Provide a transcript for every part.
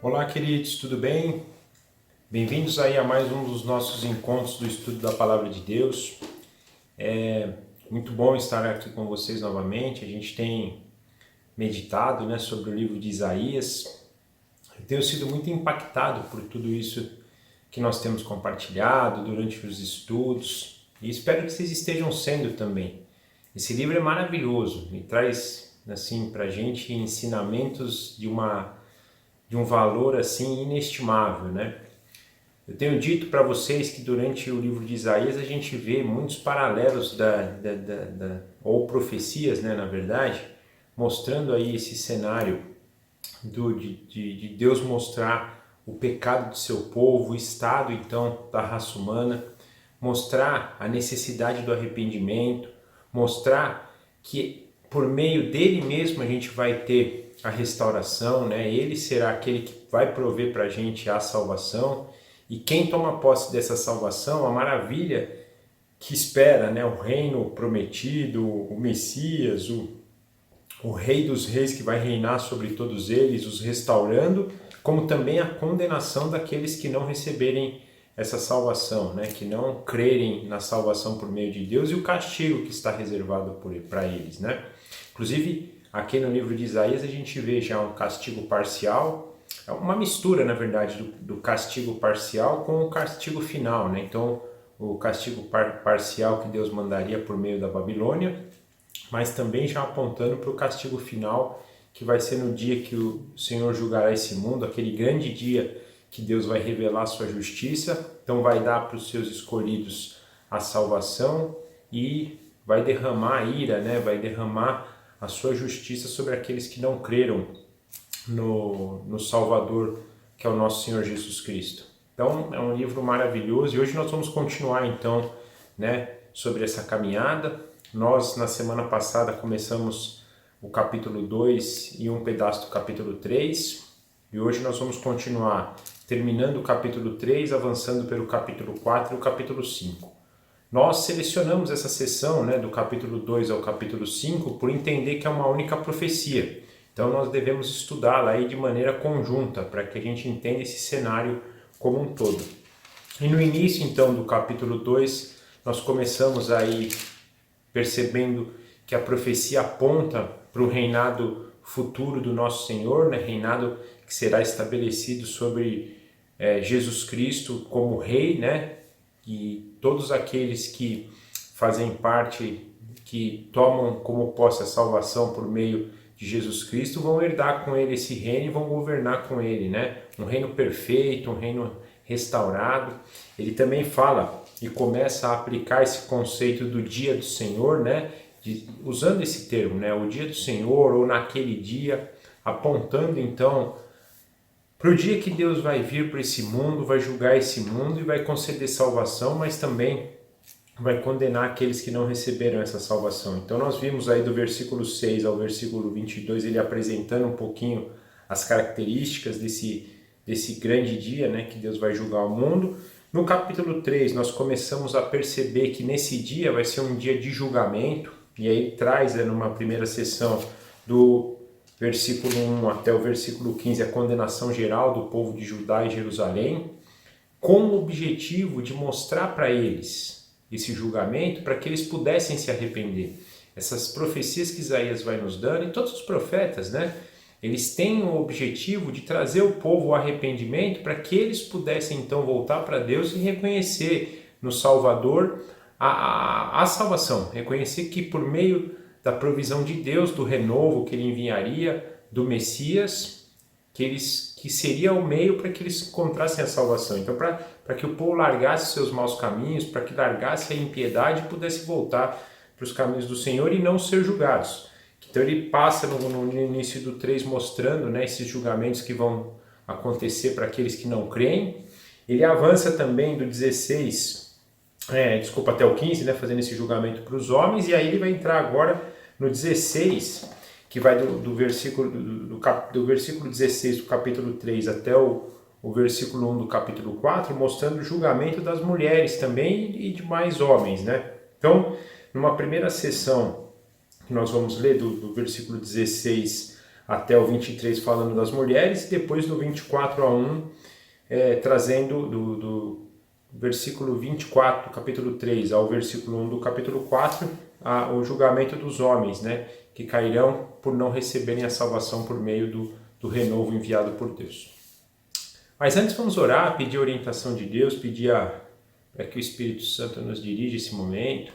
Olá, queridos, tudo bem? Bem-vindos aí a mais um dos nossos encontros do estudo da Palavra de Deus. É muito bom estar aqui com vocês novamente. A gente tem meditado, sobre o livro de Isaías. Eu tenho sido muito impactado por tudo isso que nós temos compartilhado durante os estudos e espero que vocês estejam sendo também. Esse livro é maravilhoso e traz assim para a gente ensinamentos de um valor assim inestimável, né? Eu tenho dito para vocês que durante o livro de Isaías a gente vê muitos paralelos ou profecias, né, na verdade, mostrando aí esse cenário de Deus mostrar o pecado do seu povo, o estado então da raça humana, mostrar a necessidade do arrependimento, mostrar que por meio dele mesmo a gente vai ter a restauração, né? Ele será aquele que vai prover para a gente a salvação, e quem toma posse dessa salvação, a maravilha que espera, né? O reino prometido, o Messias, o Rei dos Reis que vai reinar sobre todos eles, os restaurando, como também a condenação daqueles que não receberem essa salvação, né? Que não crerem na salvação por meio de Deus, e o castigo que está reservado para eles, né? Inclusive, aqui no livro de Isaías a gente vê já um castigo parcial, é uma mistura, na verdade, do castigo parcial com o castigo final, né? Então, o castigo parcial que Deus mandaria por meio da Babilônia, mas também já apontando para o castigo final, que vai ser no dia que o Senhor julgará esse mundo, aquele grande dia que Deus vai revelar a sua justiça, então vai dar para os seus escolhidos a salvação e vai derramar a ira, né? Vai derramar a sua justiça sobre aqueles que não creram no Salvador, que é o nosso Senhor Jesus Cristo. Então é um livro maravilhoso e hoje nós vamos continuar então, né, sobre essa caminhada. Nós na semana passada começamos o capítulo 2 e um pedaço do capítulo 3 e hoje nós vamos continuar terminando o capítulo 3, avançando pelo capítulo 4 e o capítulo 5. Nós selecionamos essa sessão, né, do capítulo 2 ao capítulo 5 por entender que é uma única profecia. Então nós devemos estudá-la aí de maneira conjunta para que a gente entenda esse cenário como um todo. E no início então do capítulo 2 nós começamos aí percebendo que a profecia aponta para o reinado futuro do nosso Senhor, né, reinado que será estabelecido sobre Jesus Cristo como Rei, né? E todos aqueles que fazem parte, que tomam como posse a salvação por meio de Jesus Cristo, vão herdar com ele esse reino e vão governar com ele, né? Um reino perfeito, um reino restaurado. Ele também fala e começa a aplicar esse conceito do dia do Senhor, né? Usando esse termo, né? O dia do Senhor ou naquele dia, apontando então para o dia que Deus vai vir para esse mundo, vai julgar esse mundo e vai conceder salvação, mas também vai condenar aqueles que não receberam essa salvação. Então nós vimos aí do versículo 6 ao versículo 22, ele apresentando um pouquinho as características desse grande dia, né, que Deus vai julgar o mundo. No capítulo 3 nós começamos a perceber que nesse dia vai ser um dia de julgamento, e aí traz numa primeira sessão do versículo 1 até o versículo 15, a condenação geral do povo de Judá e Jerusalém, com o objetivo de mostrar para eles esse julgamento, para que eles pudessem se arrepender. Essas profecias que Isaías vai nos dando, e todos os profetas, né, eles têm o objetivo de trazer o povo ao arrependimento, para que eles pudessem então voltar para Deus e reconhecer no Salvador a salvação, reconhecer que por meio da provisão de Deus, do renovo que ele enviaria, do Messias, que seria o meio para que eles encontrassem a salvação. Então, para que o povo largasse seus maus caminhos, para que largasse a impiedade e pudesse voltar para os caminhos do Senhor e não ser julgados. Então ele passa no início do 3 mostrando, né, esses julgamentos que vão acontecer para aqueles que não creem. Ele avança também do 16, até o 15, né, fazendo esse julgamento para os homens, e aí ele vai entrar agora no 16, que vai do versículo 16 do capítulo 3 até o versículo 1 do capítulo 4, mostrando o julgamento das mulheres também e de mais homens, né? Então, numa primeira sessão, que nós vamos ler do versículo 16 até o 23 falando das mulheres, e depois do 24 a 1, trazendo do versículo 24 do capítulo 3 ao versículo 1 do capítulo 4, o julgamento dos homens, né, que cairão por não receberem a salvação por meio do renovo enviado por Deus. Mas antes vamos orar, pedir a orientação de Deus, pedir para que o Espírito Santo nos dirija esse momento.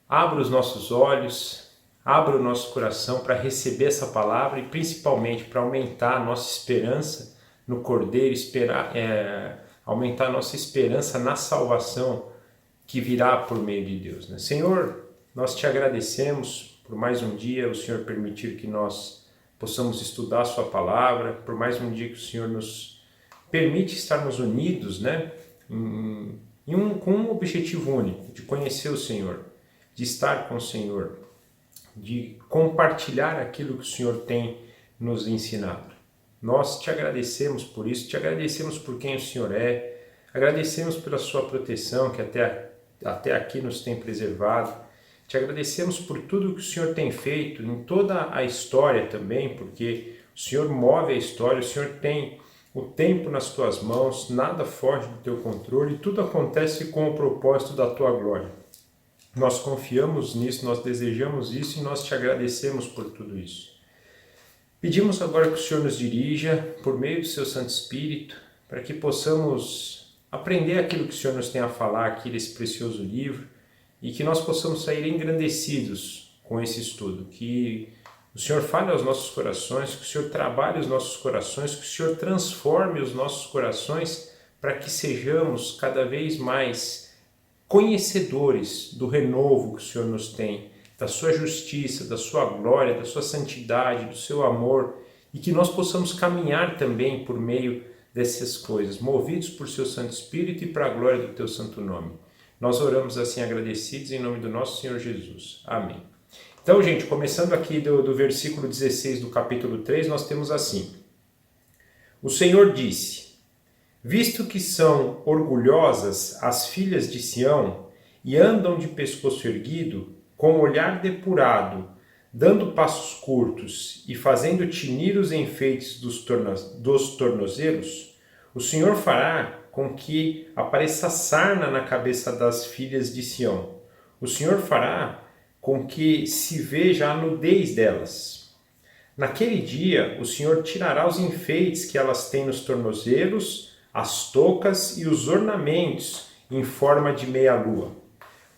Abra os nossos olhos, abra o nosso coração para receber essa palavra e principalmente para aumentar a nossa esperança no Cordeiro, aumentar a nossa esperança na salvação que virá por meio de Deus, né? Senhor, nós te agradecemos por mais um dia, o Senhor permitir que nós possamos estudar a sua palavra, por mais um dia que o Senhor nos permite estarmos unidos, né, com um objetivo único, de conhecer o Senhor, de estar com o Senhor, de compartilhar aquilo que o Senhor tem nos ensinado. Nós te agradecemos por isso, te agradecemos por quem o Senhor é, agradecemos pela sua proteção que até aqui nos tem preservado, te agradecemos por tudo que o Senhor tem feito em toda a história também, porque o Senhor move a história, o Senhor tem o tempo nas tuas mãos, nada foge do teu controle, tudo acontece com o propósito da tua glória. Nós confiamos nisso, nós desejamos isso e nós te agradecemos por tudo isso. Pedimos agora que o Senhor nos dirija por meio do seu Santo Espírito, para que possamos aprender aquilo que o Senhor nos tem a falar aqui nesse precioso livro e que nós possamos sair engrandecidos com esse estudo, que o Senhor fale aos nossos corações, que o Senhor trabalhe os nossos corações, que o Senhor transforme os nossos corações para que sejamos cada vez mais conhecedores do renovo que o Senhor nos tem, da sua justiça, da sua glória, da sua santidade, do seu amor, e que nós possamos caminhar também por meio dessas coisas, movidos por seu Santo Espírito e para a glória do teu santo nome. Nós oramos assim agradecidos em nome do nosso Senhor Jesus. Amém. Então, gente, começando aqui do versículo 16 do capítulo 3, nós temos assim: O Senhor disse: Visto que são orgulhosas as filhas de Sião e andam de pescoço erguido, com o olhar depurado, dando passos curtos e fazendo tinir os enfeites dos tornozelos, o Senhor fará com que apareça sarna na cabeça das filhas de Sião. O Senhor fará com que se veja a nudez delas. Naquele dia, o Senhor tirará os enfeites que elas têm nos tornozelos, as toucas e os ornamentos em forma de meia-lua,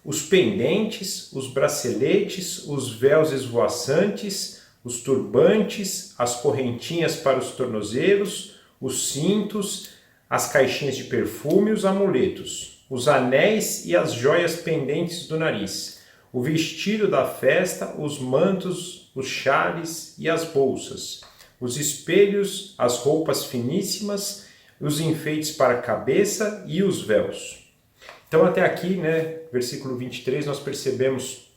os pendentes, os braceletes, os véus esvoaçantes, os turbantes, as correntinhas para os tornozelos, os cintos, as caixinhas de perfume e os amuletos, os anéis e as joias pendentes do nariz, o vestido da festa, os mantos, os xales e as bolsas, os espelhos, as roupas finíssimas, os enfeites para a cabeça e os véus. Então até aqui, né, versículo 23, nós percebemos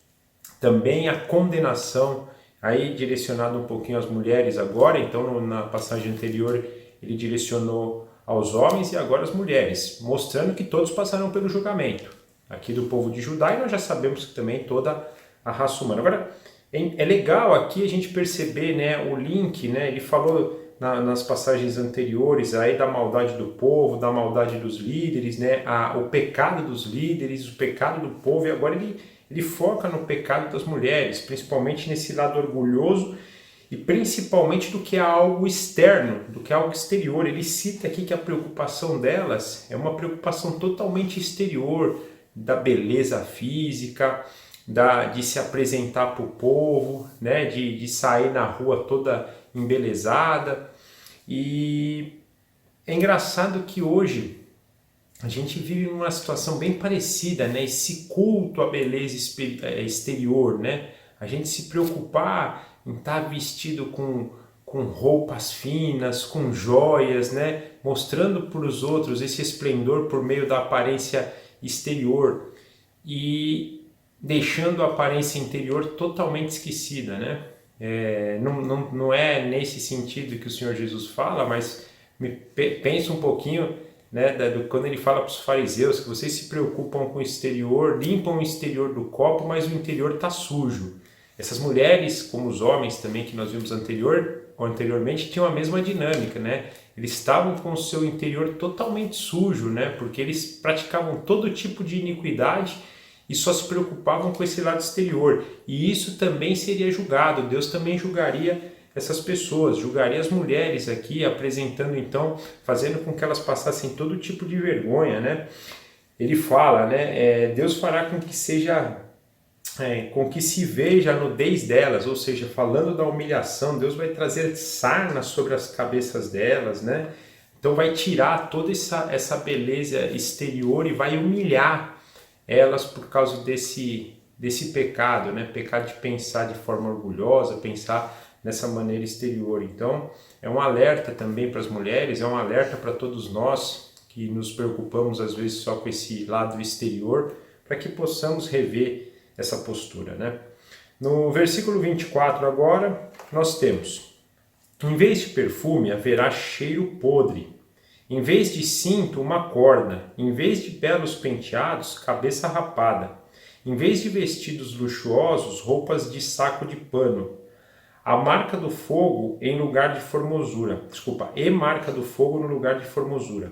também a condenação, aí direcionado um pouquinho às mulheres agora, então na passagem anterior ele direcionou aos homens e agora às mulheres, mostrando que todos passaram pelo julgamento. Aqui do povo de Judá, e nós já sabemos que também toda a raça humana. Agora, é legal aqui a gente perceber, né, o link, né, ele falou nas passagens anteriores aí da maldade do povo, da maldade dos líderes, né, o pecado dos líderes, o pecado do povo, e agora ele foca no pecado das mulheres, principalmente nesse lado orgulhoso e principalmente do que é algo externo, do que é algo exterior. Ele cita aqui que a preocupação delas é uma preocupação totalmente exterior, da beleza física, de se apresentar para o povo, né, de sair na rua toda embelezada. E é engraçado que hoje a gente vive numa situação bem parecida, né, esse culto à beleza exterior, né, a gente se preocupar em estar vestido com roupas finas, com joias, né, mostrando para os outros esse esplendor por meio da aparência exterior e deixando a aparência interior totalmente esquecida, né? Não é nesse sentido que o Senhor Jesus fala, mas pensa um pouquinho, né, quando ele fala para os fariseus que vocês se preocupam com o exterior, limpam o exterior do copo, mas o interior está sujo. Essas mulheres, como os homens também que nós vimos anteriormente, tinham a mesma dinâmica, né? Eles estavam com o seu interior totalmente sujo, né? Porque eles praticavam todo tipo de iniquidade e só se preocupavam com esse lado exterior. E isso também seria julgado. Deus também julgaria essas pessoas, julgaria as mulheres aqui, apresentando então, fazendo com que elas passassem todo tipo de vergonha, né? Ele fala, né? Deus fará com que seja com que se veja a nudez delas, ou seja, falando da humilhação, Deus vai trazer sarna sobre as cabeças delas, né? Então vai tirar toda essa beleza exterior e vai humilhar elas por causa desse pecado, né? Pecado de pensar de forma orgulhosa, pensar nessa maneira exterior. Então é um alerta também para as mulheres, é um alerta para todos nós que nos preocupamos às vezes só com esse lado exterior, para que possamos rever essa postura, né? No versículo 24 agora, nós temos: em vez de perfume haverá cheiro podre, em vez de cinto uma corda, em vez de belos penteados, cabeça rapada, em vez de vestidos luxuosos, roupas de saco de pano, a marca do fogo em lugar de formosura, e marca do fogo no lugar de formosura.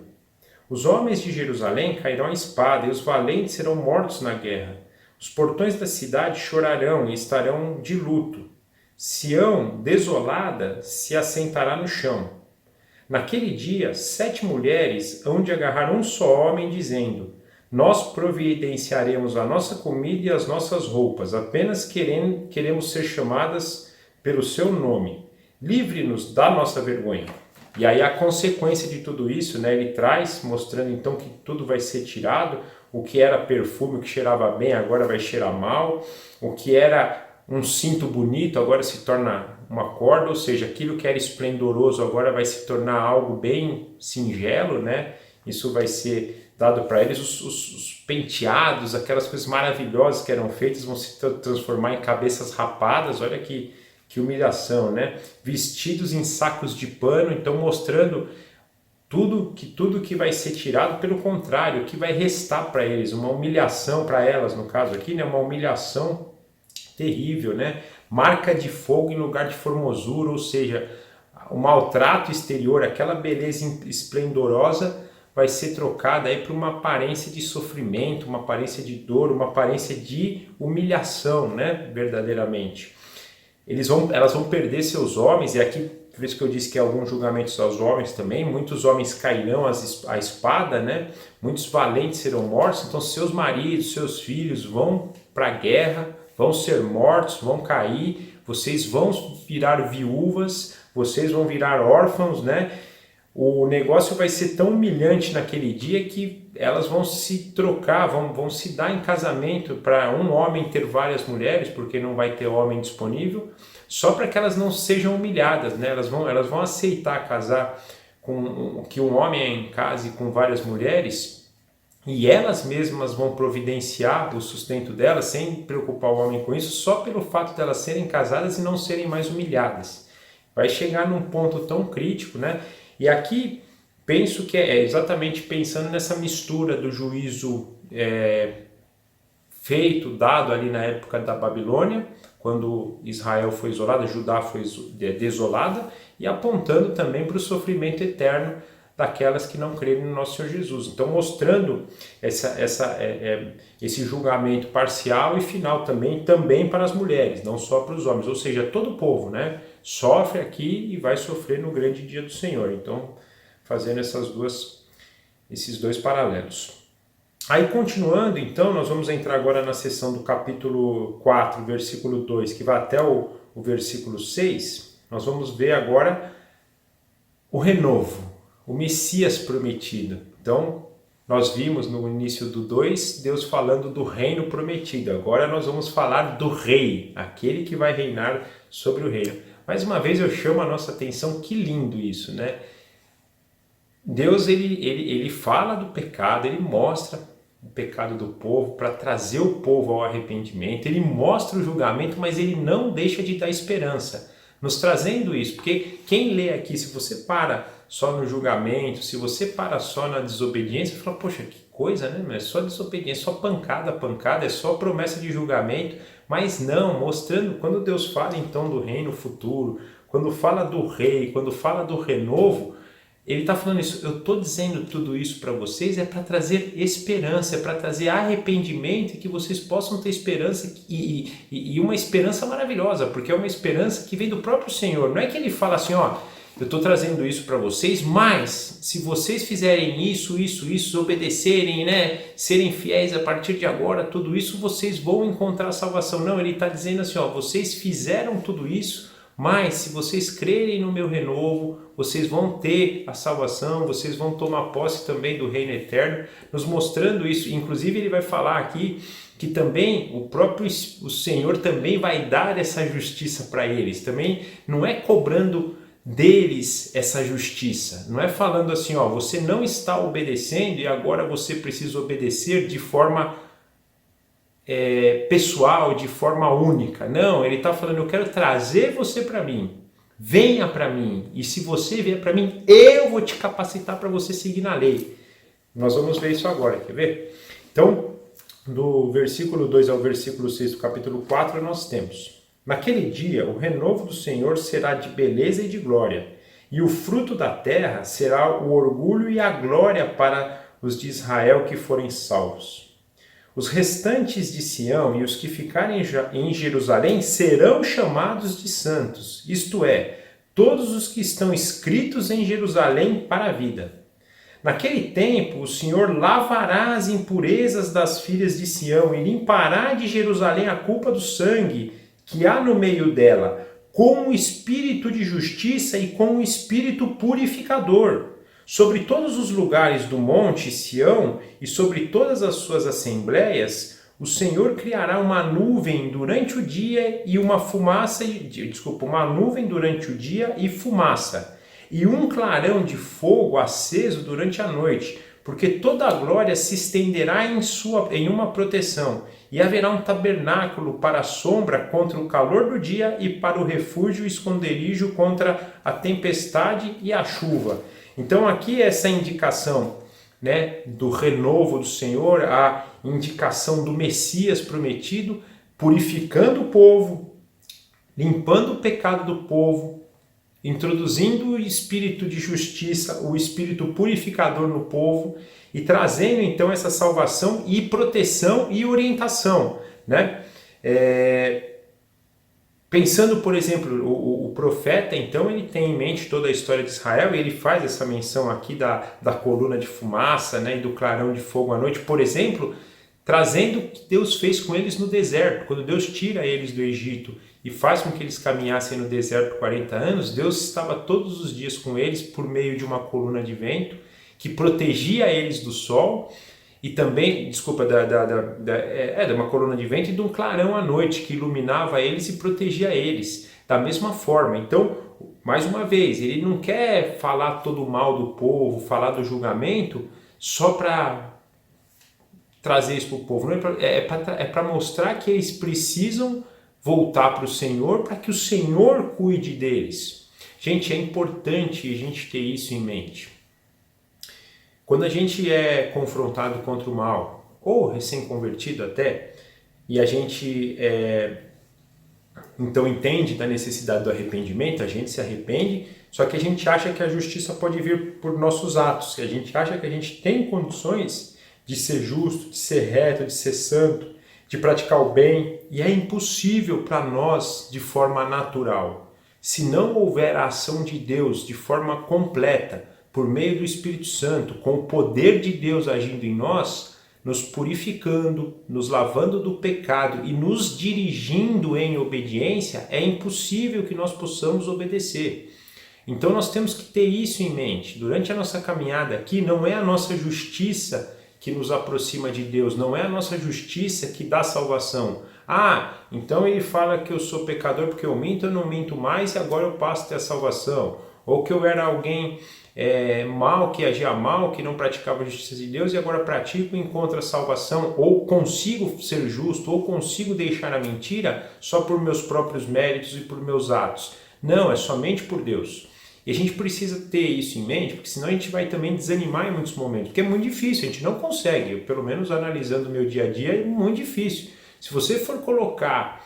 Os homens de Jerusalém cairão à espada, e os valentes serão mortos na guerra. Os portões da cidade chorarão e estarão de luto. Sião, desolada, se assentará no chão. Naquele dia, 7 mulheres hão de agarrar um só homem, dizendo: nós providenciaremos a nossa comida e as nossas roupas, apenas queremos ser chamadas pelo seu nome. Livre-nos da nossa vergonha. E aí a consequência de tudo isso, né, ele traz, mostrando então que tudo vai ser tirado. O que era perfume, o que cheirava bem, agora vai cheirar mal. O que era um cinto bonito, agora se torna uma corda, ou seja, aquilo que era esplendoroso agora vai se tornar algo bem singelo, né? Isso vai ser dado para eles. Os penteados, aquelas coisas maravilhosas que eram feitas vão se transformar em cabeças rapadas. Olha que humilhação, né? Vestidos em sacos de pano, então mostrando tudo que vai ser tirado, pelo contrário, o que vai restar para eles, uma humilhação para elas, no caso aqui, né? Uma humilhação terrível, né? Marca de fogo em lugar de formosura, ou seja, o maltrato exterior, aquela beleza esplendorosa vai ser trocada aí por uma aparência de sofrimento, uma aparência de dor, uma aparência de humilhação, né? Verdadeiramente. Elas vão perder seus homens, e aqui, por isso que eu disse que alguns julgamentos aos homens também, muitos homens cairão à espada, né? Muitos valentes serão mortos, então seus maridos, seus filhos vão para a guerra, vão ser mortos, vão cair, vocês vão virar viúvas, vocês vão virar órfãos, né? O negócio vai ser tão humilhante naquele dia que elas vão se trocar, vão se dar em casamento para um homem ter várias mulheres, porque não vai ter homem disponível, só para que elas não sejam humilhadas, né? Elas vão aceitar casar com que um homem case com várias mulheres, e elas mesmas vão providenciar o sustento delas sem preocupar o homem com isso, só pelo fato de elas serem casadas e não serem mais humilhadas. Vai chegar num ponto tão crítico, né? E aqui penso que é exatamente pensando nessa mistura do juízo dado ali na época da Babilônia, quando Israel foi isolada, Judá foi desolada, e apontando também para o sofrimento eterno daquelas que não creem no nosso Senhor Jesus. Então mostrando esse julgamento parcial e final também para as mulheres, não só para os homens, ou seja, todo o povo, né, sofre aqui e vai sofrer no grande dia do Senhor. Então fazendo esses dois paralelos. Aí continuando, então, nós vamos entrar agora na seção do capítulo 4, versículo 2, que vai até o versículo 6, nós vamos ver agora o renovo, o Messias prometido. Então, nós vimos no início do 2, Deus falando do reino prometido. Agora nós vamos falar do rei, aquele que vai reinar sobre o reino. Mais uma vez eu chamo a nossa atenção, que lindo isso, né? Deus, ele fala do pecado, ele mostra o pecado do povo para trazer o povo ao arrependimento, ele mostra o julgamento, mas ele não deixa de dar esperança, nos trazendo isso, porque quem lê aqui, se você para só no julgamento, se você para só na desobediência, fala, poxa, que coisa, né? É só desobediência, só pancada, é só promessa de julgamento, Mas não, mostrando, quando Deus fala então do reino futuro, quando fala do rei, quando fala do renovo, ele está falando isso, eu estou dizendo tudo isso para vocês é para trazer esperança, é para trazer arrependimento e que vocês possam ter esperança e uma esperança maravilhosa, porque é uma esperança que vem do próprio Senhor. Não é que ele fala assim, ó, eu estou trazendo isso para vocês, mas se vocês fizerem isso, obedecerem, né, serem fiéis a partir de agora, tudo isso, vocês vão encontrar salvação. Não, ele está dizendo assim, ó, vocês fizeram tudo isso, mas se vocês crerem no meu renovo, vocês vão ter a salvação, vocês vão tomar posse também do reino eterno, nos mostrando isso. Inclusive ele vai falar aqui que também o Senhor também vai dar essa justiça para eles. Também não é cobrando deles essa justiça, não é falando assim, ó, você não está obedecendo e agora você precisa obedecer de forma pessoal, de forma única. Não, ele está falando, eu quero trazer você para mim, venha para mim, e se você vier para mim, eu vou te capacitar para você seguir na lei. Nós vamos ver isso agora, quer ver? Então, do versículo 2 ao versículo 6 do capítulo 4, nós temos: naquele dia, o renovo do Senhor será de beleza e de glória, e o fruto da terra será o orgulho e a glória para os de Israel que forem salvos. Os restantes de Sião e os que ficarem em Jerusalém serão chamados de santos, isto é, todos os que estão escritos em Jerusalém para a vida. Naquele tempo, o Senhor lavará as impurezas das filhas de Sião e limpará de Jerusalém a culpa do sangue que há no meio dela, com o espírito de justiça e com o espírito purificador. Sobre todos os lugares do monte Sião e sobre todas as suas assembleias, o Senhor criará uma nuvem durante o dia e uma nuvem durante o dia e fumaça, e um clarão de fogo aceso durante a noite, porque toda a glória se estenderá em uma proteção, e haverá um tabernáculo para a sombra contra o calor do dia e para o refúgio e esconderijo contra a tempestade e a chuva. Então aqui essa indicação, né, do renovo do Senhor, a indicação do Messias prometido, purificando o povo, limpando o pecado do povo, introduzindo o espírito de justiça, o espírito purificador no povo e trazendo então essa salvação e proteção e orientação, né? Pensando, por exemplo, o profeta, então, ele tem em mente toda a história de Israel e ele faz essa menção aqui da coluna de fumaça, né, e do clarão de fogo à noite, por exemplo, trazendo o que Deus fez com eles no deserto. Quando Deus tira eles do Egito e faz com que eles caminhassem no deserto 40 anos, Deus estava todos os dias com eles por meio de uma coluna de vento que protegia eles do sol e também, de uma coluna de vento e de um clarão à noite que iluminava eles e protegia eles da mesma forma. Então, mais uma vez, ele não quer falar todo o mal do povo, falar do julgamento só para trazer isso para o povo, não é para mostrar que eles precisam voltar para o Senhor, para que o Senhor cuide deles. Gente, é importante a gente ter isso em mente. Quando a gente é confrontado contra o mal, ou recém-convertido até, e a gente então entende da necessidade do arrependimento, a gente se arrepende, só que a gente acha que a justiça pode vir por nossos atos, que a gente acha que a gente tem condições de ser justo, de ser reto, de ser santo, de praticar o bem, e é impossível para nós de forma natural. Se não houver a ação de Deus de forma completa, por meio do Espírito Santo, com o poder de Deus agindo em nós, nos purificando, nos lavando do pecado e nos dirigindo em obediência, é impossível que nós possamos obedecer. Então nós temos que ter isso em mente. Durante a nossa caminhada aqui, não é a nossa justiça que nos aproxima de Deus, não é a nossa justiça que dá salvação. Então ele fala que eu sou pecador porque eu não minto mais e agora eu passo a ter a salvação. Ou que eu era alguém mal, que agia mal, que não praticava a justiça de Deus e agora pratico e encontro a salvação, ou consigo ser justo, ou consigo deixar a mentira só por meus próprios méritos e por meus atos. Não, é somente por Deus. E a gente precisa ter isso em mente, porque senão a gente vai também desanimar em muitos momentos, porque é muito difícil, a gente não consegue, pelo menos analisando o meu dia a dia, é muito difícil. Se você for colocar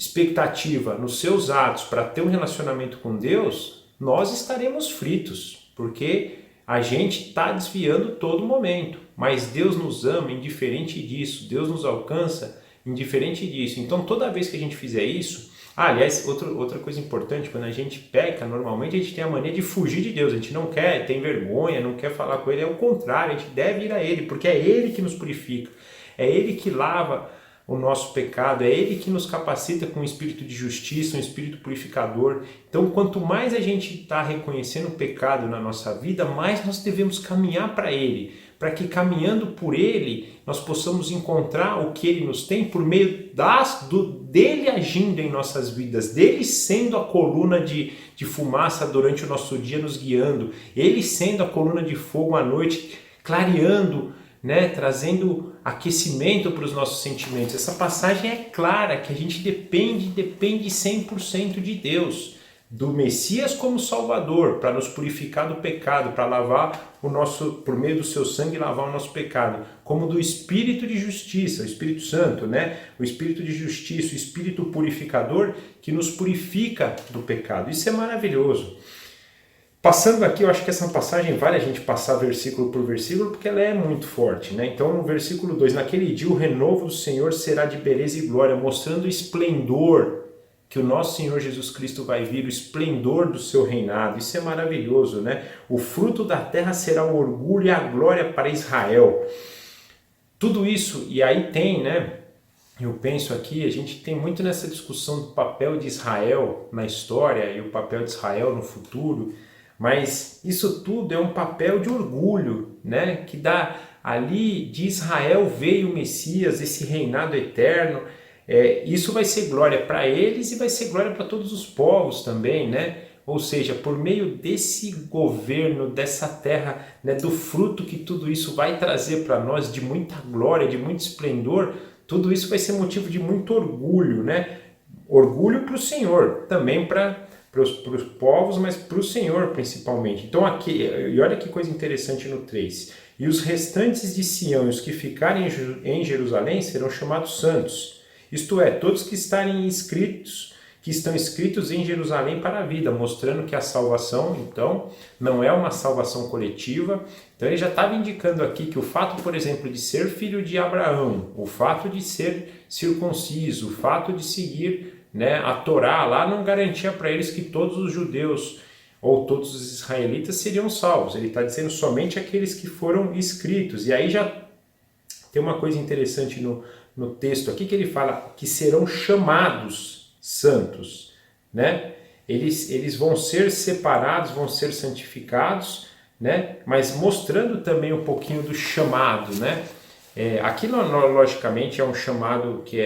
expectativa nos seus atos para ter um relacionamento com Deus, nós estaremos fritos, porque a gente está desviando todo momento. Mas Deus nos ama indiferente disso, Deus nos alcança indiferente disso. Então toda vez que a gente fizer isso, aliás, outra coisa importante, quando a gente peca, normalmente a gente tem a mania de fugir de Deus, a gente não quer, tem vergonha, não quer falar com Ele, é o contrário, a gente deve ir a Ele, porque é Ele que nos purifica, é Ele que lava o nosso pecado, é Ele que nos capacita com um espírito de justiça, um espírito purificador. Então, quanto mais a gente está reconhecendo o pecado na nossa vida, mais nós devemos caminhar para Ele, para que caminhando por Ele, nós possamos encontrar o que Ele nos tem por meio dele agindo em nossas vidas, dele sendo a coluna de fumaça durante o nosso dia nos guiando, Ele sendo a coluna de fogo à noite, clareando, trazendo aquecimento para os nossos sentimentos. Essa passagem é clara que a gente depende 100% de Deus, do Messias como Salvador, para nos purificar do pecado, para lavar por meio do seu sangue, lavar o nosso pecado, como do Espírito de Justiça, o Espírito Santo, o Espírito de Justiça, o Espírito purificador que nos purifica do pecado. Isso é maravilhoso. Passando aqui, eu acho que essa passagem vale a gente passar versículo por versículo, porque ela é muito forte, Então, no versículo 2, naquele dia o renovo do Senhor será de beleza e glória, mostrando o esplendor que o nosso Senhor Jesus Cristo vai vir, o esplendor do seu reinado. Isso é maravilhoso, O fruto da terra será o orgulho e a glória para Israel. Tudo isso, e aí tem, eu penso aqui, a gente tem muito nessa discussão do papel de Israel na história e o papel de Israel no futuro, mas isso tudo é um papel de orgulho, que dá ali de Israel veio o Messias, esse reinado eterno. Isso vai ser glória para eles e vai ser glória para todos os povos também, Ou seja, por meio desse governo, dessa terra, do fruto que tudo isso vai trazer para nós, de muita glória, de muito esplendor, tudo isso vai ser motivo de muito orgulho, Orgulho para o Senhor, também para os povos, mas para o Senhor principalmente. Então aqui, e olha que coisa interessante no 3. E os restantes de Sião e os que ficarem em Jerusalém serão chamados santos. Isto é, todos que estão escritos em Jerusalém para a vida, mostrando que a salvação, então, não é uma salvação coletiva. Então ele já estava indicando aqui que o fato, por exemplo, de ser filho de Abraão, o fato de ser circunciso, o fato de seguir a Torá lá não garantia para eles que todos os judeus ou todos os israelitas seriam salvos. Ele está dizendo somente aqueles que foram escritos. E aí já tem uma coisa interessante no texto aqui que ele fala que serão chamados santos, Eles vão ser separados, vão ser santificados, Mas mostrando também um pouquinho do chamado, Aqui logicamente é um chamado que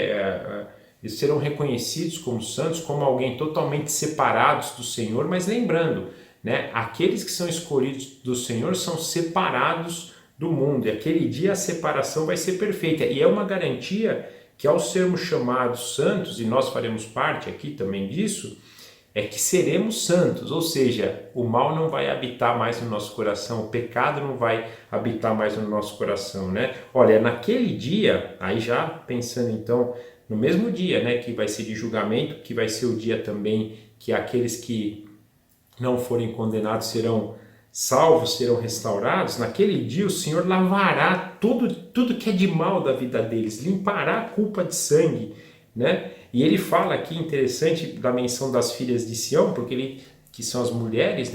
eles serão reconhecidos como santos, como alguém totalmente separados do Senhor, mas lembrando, aqueles que são escolhidos do Senhor são separados do mundo, e aquele dia a separação vai ser perfeita, e é uma garantia que ao sermos chamados santos, e nós faremos parte aqui também disso, é que seremos santos, ou seja, o mal não vai habitar mais no nosso coração, o pecado não vai habitar mais no nosso coração, Olha, naquele dia, aí já pensando então, no mesmo dia, que vai ser de julgamento, que vai ser o dia também que aqueles que não forem condenados serão salvos, serão restaurados, naquele dia o Senhor lavará tudo que é de mal da vida deles, limpará a culpa de sangue, E ele fala aqui, interessante, da menção das filhas de Sião, porque que são as mulheres,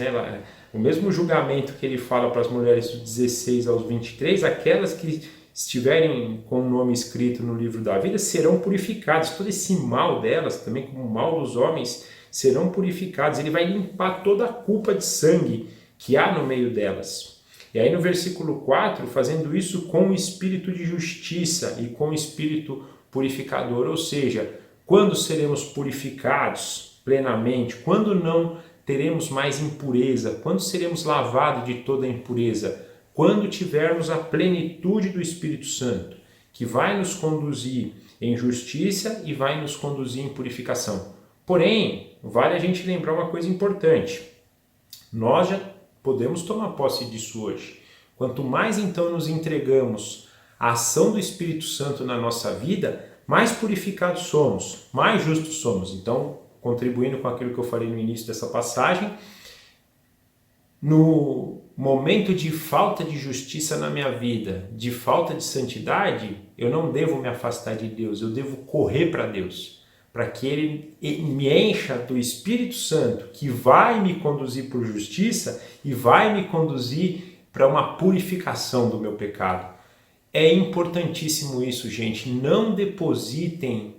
o mesmo julgamento que ele fala para as mulheres do 16 aos 23, aquelas que estiverem com o nome escrito no livro da vida serão purificadas, todo esse mal delas, também como o mal dos homens, serão purificados. Ele vai limpar toda a culpa de sangue que há no meio delas. E aí no versículo 4, fazendo isso com o espírito de justiça e com o espírito purificador, ou seja, quando seremos purificados plenamente, quando não teremos mais impureza, quando seremos lavados de toda a impureza, quando tivermos a plenitude do Espírito Santo, que vai nos conduzir em justiça e vai nos conduzir em purificação. Porém, vale a gente lembrar uma coisa importante. Nós já podemos tomar posse disso hoje. Quanto mais então nos entregamos à ação do Espírito Santo na nossa vida, mais purificados somos, mais justos somos. Então, contribuindo com aquilo que eu falei no início dessa passagem, no momento de falta de justiça na minha vida, de falta de santidade, eu não devo me afastar de Deus, eu devo correr para Deus, para que Ele me encha do Espírito Santo, que vai me conduzir por justiça e vai me conduzir para uma purificação do meu pecado. É importantíssimo isso, gente. Não depositem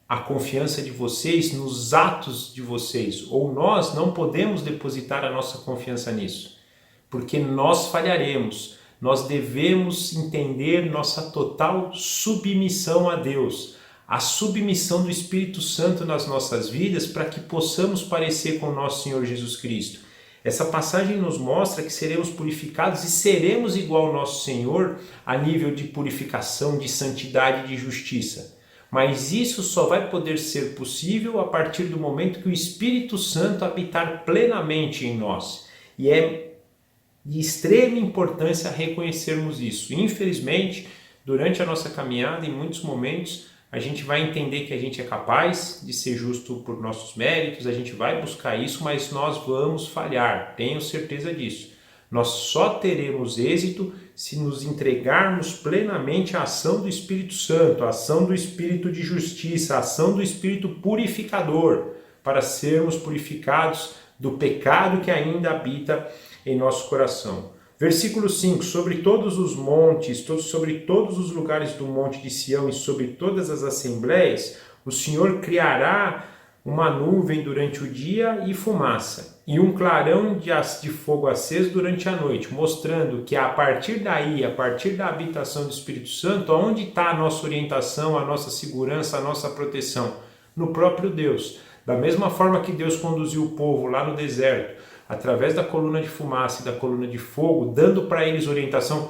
a confiança de vocês nos atos de vocês, ou nós não podemos depositar a nossa confiança nisso, porque nós falharemos. Nós devemos entender nossa total submissão a Deus, a submissão do Espírito Santo nas nossas vidas para que possamos parecer com o nosso Senhor Jesus Cristo. Essa passagem nos mostra que seremos purificados e seremos igual ao nosso Senhor a nível de purificação, de santidade e de justiça. Mas isso só vai poder ser possível a partir do momento que o Espírito Santo habitar plenamente em nós. E é de extrema importância reconhecermos isso. Infelizmente, durante a nossa caminhada, em muitos momentos, a gente vai entender que a gente é capaz de ser justo por nossos méritos, a gente vai buscar isso, mas nós vamos falhar, tenho certeza disso. Nós só teremos êxito se nos entregarmos plenamente à ação do Espírito Santo, à ação do Espírito de justiça, à ação do Espírito purificador, para sermos purificados do pecado que ainda habita em nosso coração. Versículo 5, sobre todos os montes, sobre todos os lugares do monte de Sião e sobre todas as assembleias, o Senhor criará uma nuvem durante o dia e fumaça, e um clarão de fogo aceso durante a noite, mostrando que a partir daí, a partir da habitação do Espírito Santo, onde está a nossa orientação, a nossa segurança, a nossa proteção? No próprio Deus. Da mesma forma que Deus conduziu o povo lá no deserto, através da coluna de fumaça e da coluna de fogo, dando para eles orientação,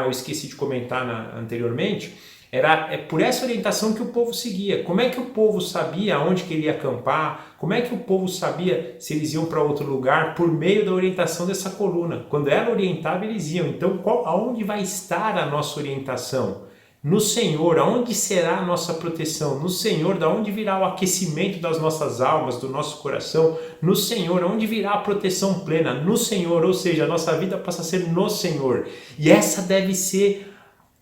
eu esqueci de comentar anteriormente, é por essa orientação que o povo seguia. Como é que o povo sabia onde que ele ia acampar? Como é que o povo sabia se eles iam para outro lugar? Por meio da orientação dessa coluna. Quando ela orientava, eles iam. Então, aonde vai estar a nossa orientação? No Senhor. Aonde será a nossa proteção? No Senhor. Da onde virá o aquecimento das nossas almas, do nosso coração? No Senhor. Aonde virá a proteção plena? No Senhor. Ou seja, a nossa vida passa a ser no Senhor. E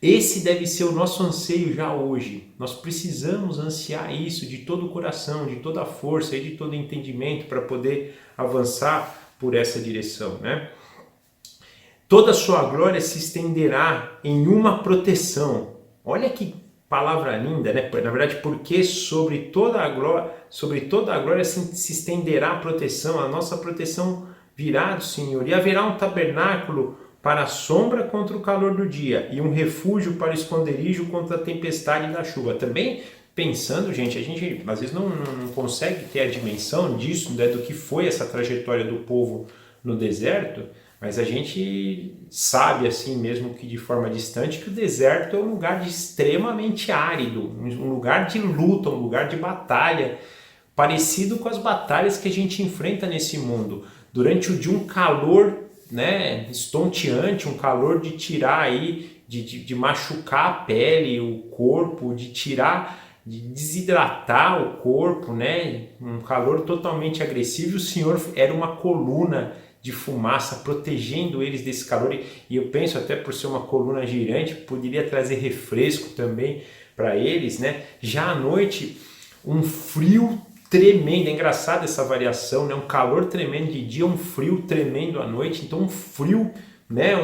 esse deve ser o nosso anseio já hoje. Nós precisamos ansiar isso de todo o coração, de toda a força e de todo o entendimento para poder avançar por essa direção, né? Toda a sua glória se estenderá em uma proteção. Olha que palavra linda, né? Na verdade, porque sobre toda a glória se estenderá a proteção, a nossa proteção virá do Senhor. E haverá um tabernáculo para a sombra contra o calor do dia e um refúgio para o esconderijo contra a tempestade da chuva. Também pensando, gente, a gente às vezes não consegue ter a dimensão disso, né, do que foi essa trajetória do povo no deserto, mas a gente sabe assim mesmo que de forma distante que o deserto é um lugar extremamente árido, um lugar de luta, um lugar de batalha, parecido com as batalhas que a gente enfrenta nesse mundo. Durante o dia um calor, né, estonteante, um calor de tirar aí, de machucar a pele, o corpo, de desidratar o corpo, né, um calor totalmente agressivo. O Senhor era uma coluna de fumaça protegendo eles desse calor, e eu penso até por ser uma coluna girante poderia trazer refresco também para eles, né? Já à noite um frio tremendo, é engraçado essa variação, né? Um calor tremendo de dia, um frio tremendo à noite, então um frio, né?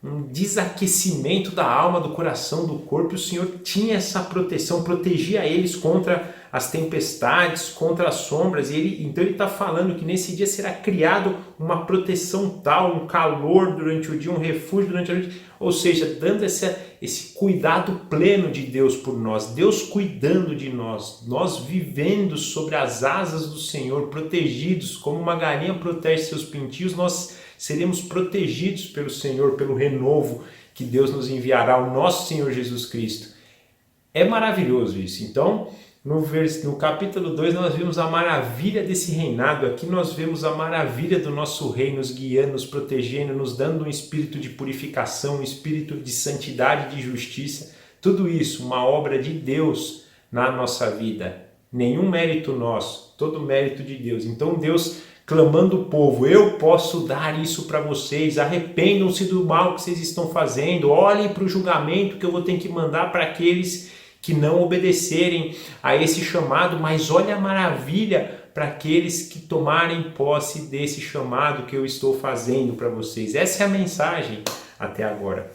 Um desaquecimento da alma, do coração, do corpo. E o Senhor tinha essa proteção, protegia eles contra as tempestades, contra as sombras, então ele está falando que nesse dia será criado uma proteção tal, um calor durante o dia, um refúgio durante a noite, ou seja, dando esse cuidado pleno de Deus por nós, Deus cuidando de nós, nós vivendo sobre as asas do Senhor, protegidos, como uma galinha protege seus pintinhos, nós seremos protegidos pelo Senhor, pelo renovo que Deus nos enviará, o nosso Senhor Jesus Cristo. É maravilhoso isso. Então, no capítulo 2 nós vimos a maravilha desse reinado, aqui nós vemos a maravilha do nosso rei nos guiando, nos protegendo, nos dando um espírito de purificação, um espírito de santidade e de justiça. Tudo isso, uma obra de Deus na nossa vida. Nenhum mérito nosso, todo mérito de Deus. Então Deus clamando o povo, eu posso dar isso para vocês, arrependam-se do mal que vocês estão fazendo, olhem para o julgamento que eu vou ter que mandar para aqueles que não obedecerem a esse chamado, mas olha a maravilha para aqueles que tomarem posse desse chamado que eu estou fazendo para vocês. Essa é a mensagem até agora.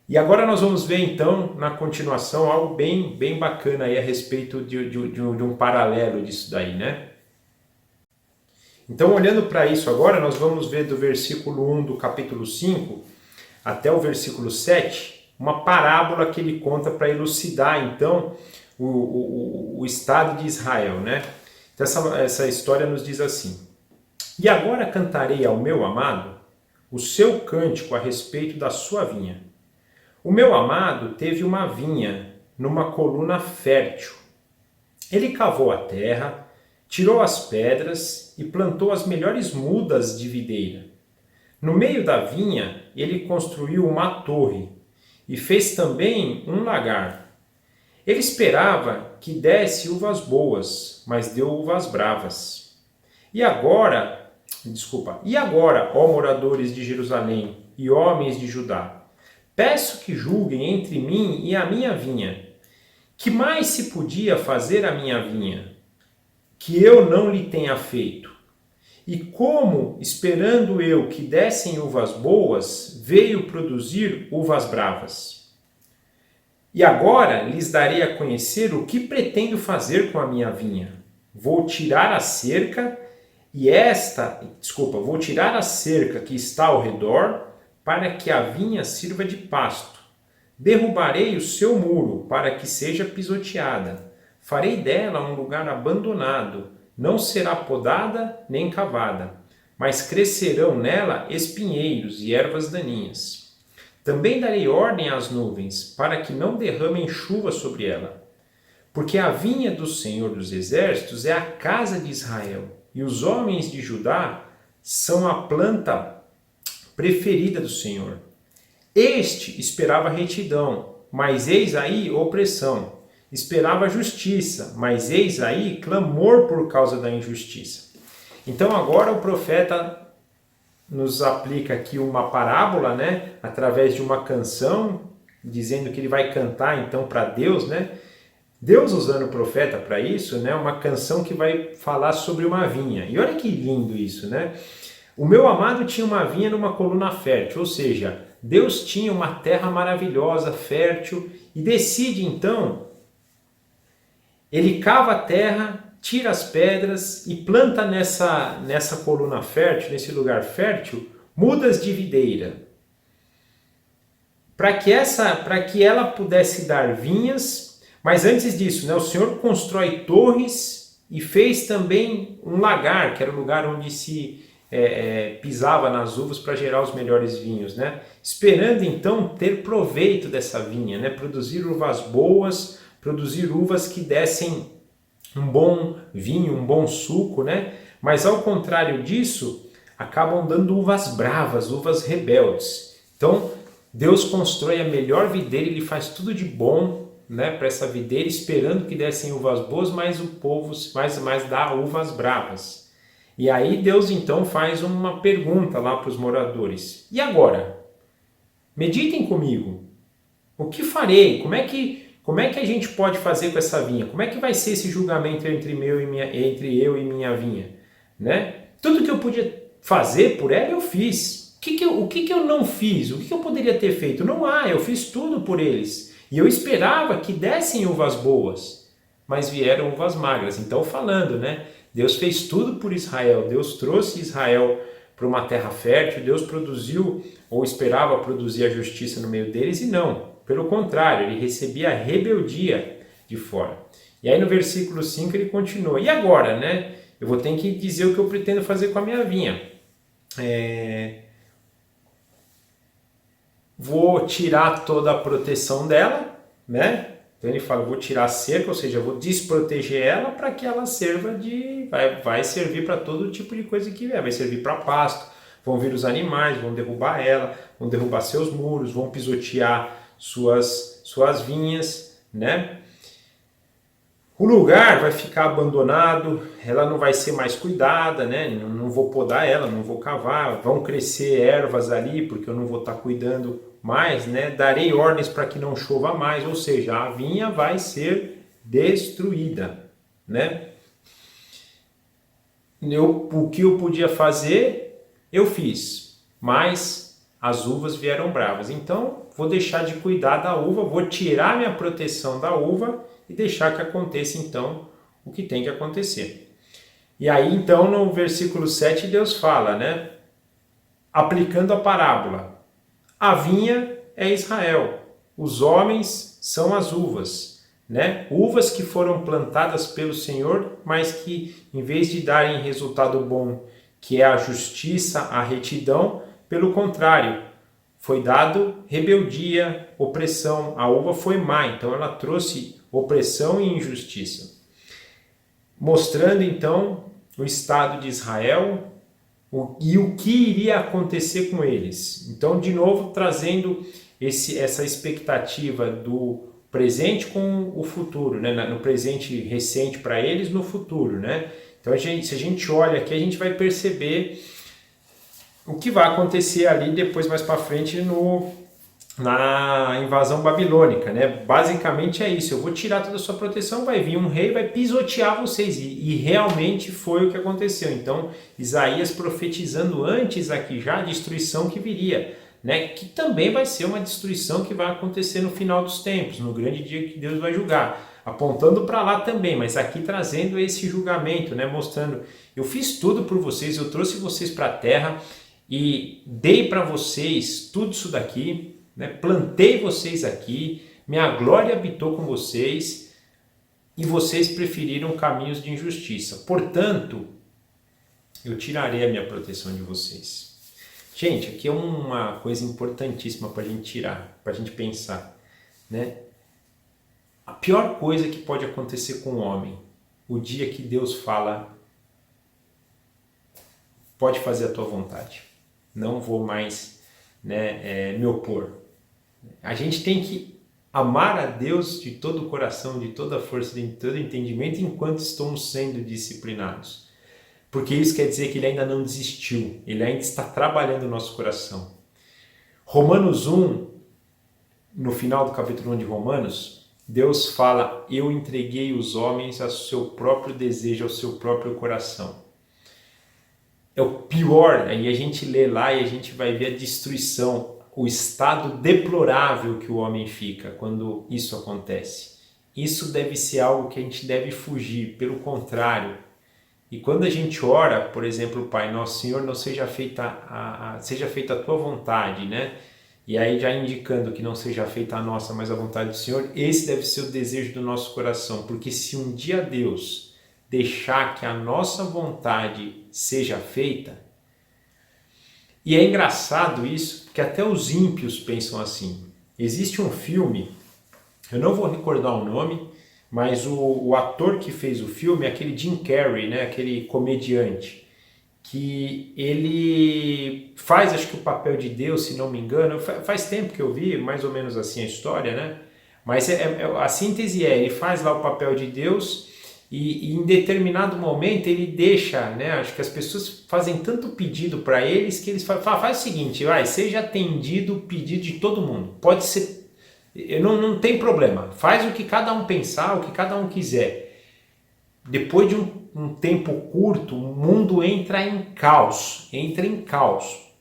E agora nós vamos ver então, na continuação, algo bem bacana aí a respeito de um paralelo disso daí, né? Então, olhando para isso agora, nós vamos ver do versículo 1 do capítulo 5 até o versículo 7, uma parábola que ele conta para elucidar, então, o Estado de Israel, né? Então, essa história nos diz assim: E agora cantarei ao meu amado o seu cântico a respeito da sua vinha. O meu amado teve uma vinha numa coluna fértil. Ele cavou a terra, tirou as pedras e plantou as melhores mudas de videira. No meio da vinha, ele construiu uma torre e fez também um lagar. Ele esperava que desse uvas boas, mas deu uvas bravas. E agora, ó moradores de Jerusalém e homens de Judá, peço que julguem entre mim e a minha vinha. Que mais se podia fazer à minha vinha, que eu não lhe tenha feito? E como, esperando eu que dessem uvas boas, veio produzir uvas bravas? E agora lhes darei a conhecer o que pretendo fazer com a minha vinha. Vou tirar a cerca que está ao redor, para que a vinha sirva de pasto. Derrubarei o seu muro, para que seja pisoteada. Farei dela um lugar abandonado, não será podada nem cavada, mas crescerão nela espinheiros e ervas daninhas. Também darei ordem às nuvens, para que não derramem chuva sobre ela. Porque a vinha do Senhor dos Exércitos é a casa de Israel, e os homens de Judá são a planta preferida do Senhor. Este esperava retidão, mas eis aí opressão. Esperava justiça, mas eis aí clamor por causa da injustiça. Então agora o profeta nos aplica aqui uma parábola, né, através de uma canção, dizendo que ele vai cantar então para Deus, né? Deus usando o profeta para isso, né, uma canção que vai falar sobre uma vinha. E olha que lindo isso, né? O meu amado tinha uma vinha numa coluna fértil, ou seja, Deus tinha uma terra maravilhosa, fértil, e decide então, ele cava a terra, tira as pedras e planta nessa coluna fértil, nesse lugar fértil, mudas de videira, para que ela pudesse dar vinhas. Mas antes disso, né, o Senhor constrói torres e fez também um lagar, que era o lugar onde se pisava nas uvas para gerar os melhores vinhos, né? Esperando então ter proveito dessa vinha, né? Produzir uvas boas, produzir uvas que dessem um bom vinho, um bom suco, né? Mas ao contrário disso, acabam dando uvas bravas, uvas rebeldes. Então Deus constrói a melhor videira, ele faz tudo de bom, né, para essa videira, esperando que dessem uvas boas, mas o povo mais dá uvas bravas. E aí Deus então faz uma pergunta lá para os moradores. E agora? Meditem comigo. O que farei? Como é que a gente pode fazer com essa vinha? Como é que vai ser esse julgamento entre eu e minha vinha? Né? Tudo que eu podia fazer por ela eu fiz. O que eu não fiz? O que eu poderia ter feito? Não há, eu fiz tudo por eles. E eu esperava que dessem uvas boas, mas vieram uvas magras. Então falando, né? Deus fez tudo por Israel, Deus trouxe Israel para uma terra fértil, Deus produziu ou esperava produzir a justiça no meio deles e não. Pelo contrário, ele recebia a rebeldia de fora. E aí no versículo 5 ele continua. E agora, né? Eu vou ter que dizer o que eu pretendo fazer com a minha vinha. Vou tirar toda a proteção dela, né? Então ele fala, vou tirar a cerca, ou seja, vou desproteger ela para que ela serva vai servir para todo tipo de coisa que vier. Vai servir para pasto, vão vir os animais, vão derrubar ela, vão derrubar seus muros, vão pisotear suas vinhas, né? O lugar vai ficar abandonado, ela não vai ser mais cuidada, né? Não vou podar ela, não vou cavar, vão crescer ervas ali porque eu não vou estar cuidando mais, né? Darei ordens para que não chova mais, ou seja, a vinha vai ser destruída, né? O que eu podia fazer, eu fiz, mas as uvas vieram bravas. Então, vou deixar de cuidar da uva, vou tirar minha proteção da uva e deixar que aconteça, então, o que tem que acontecer. E aí, então, no versículo 7, Deus fala, né? Aplicando a parábola. A vinha é Israel, os homens são as uvas, né? Uvas que foram plantadas pelo Senhor, mas que em vez de darem resultado bom, que é a justiça, a retidão, pelo contrário, foi dado rebeldia, opressão. A uva foi má, então ela trouxe opressão e injustiça. Mostrando então o estado de Israel e o que iria acontecer com eles. Então, de novo, trazendo essa expectativa do presente com o futuro, né? No presente recente para eles, no futuro, né? Então, se a gente olha aqui, a gente vai perceber o que vai acontecer ali depois, mais para frente, na invasão babilônica, né? Basicamente é isso, eu vou tirar toda a sua proteção, vai vir um rei, vai pisotear vocês, e realmente foi o que aconteceu. Então, Isaías profetizando antes aqui já a destruição que viria, né? Que também vai ser uma destruição que vai acontecer no final dos tempos, no grande dia que Deus vai julgar, apontando para lá também, mas aqui trazendo esse julgamento, né? Mostrando, eu fiz tudo por vocês, eu trouxe vocês para a terra e dei para vocês tudo isso daqui, né? Plantei vocês aqui, minha glória habitou com vocês e vocês preferiram caminhos de injustiça. Portanto, eu tirarei a minha proteção de vocês. Gente, aqui é uma coisa importantíssima para a gente tirar, para a gente pensar, né? A pior coisa que pode acontecer com o homem, o dia que Deus fala, pode fazer a tua vontade, não vou mais, né, me opor. A gente tem que amar a Deus de todo o coração, de toda a força, de todo o entendimento, enquanto estamos sendo disciplinados. Porque isso quer dizer que ele ainda não desistiu, ele ainda está trabalhando o nosso coração. Romanos 1, no final do capítulo 1 de Romanos, Deus fala, eu entreguei os homens ao seu próprio desejo, ao seu próprio coração. É o pior, aí a gente lê lá e a gente vai ver a destruição, o estado deplorável que o homem fica quando isso acontece. Isso deve ser algo que a gente deve fugir, pelo contrário. E quando a gente ora, por exemplo, Pai Nosso, Senhor, não seja feita seja feita a tua vontade, né? E aí já indicando que não seja feita a nossa, mas a vontade do Senhor, esse deve ser o desejo do nosso coração, porque se um dia Deus deixar que a nossa vontade seja feita, e é engraçado isso, porque até os ímpios pensam assim. Existe um filme, eu não vou recordar o nome, mas o ator que fez o filme é aquele Jim Carrey, né? Aquele comediante, que ele faz, acho que o papel de Deus, se não me engano, faz tempo que eu vi, mais ou menos assim a história, né? Mas a síntese ele faz lá o papel de Deus e em determinado momento ele deixa, né? Acho que as pessoas fazem tanto pedido para eles que eles faz o seguinte, seja atendido o pedido de todo mundo, pode ser, não tem problema, faz o que cada um pensar, o que cada um quiser. Depois de um tempo curto, o mundo entra em caos,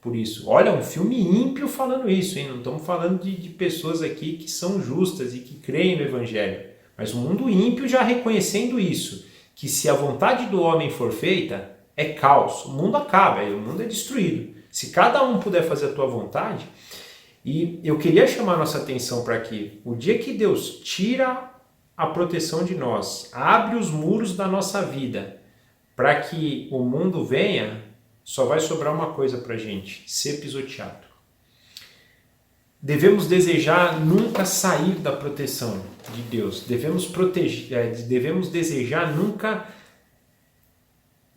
por isso. Olha, um filme ímpio falando isso, hein? Não estamos falando de pessoas aqui que são justas e que creem no Evangelho, mas o mundo ímpio já reconhecendo isso, que se a vontade do homem for feita, é caos, o mundo acaba, o mundo é destruído. Se cada um puder fazer a tua vontade, e eu queria chamar a nossa atenção para aqui, o dia que Deus tira a proteção de nós, abre os muros da nossa vida, para que o mundo venha, só vai sobrar uma coisa para a gente, ser pisoteado. Devemos desejar nunca sair da proteção de Deus, devemos desejar nunca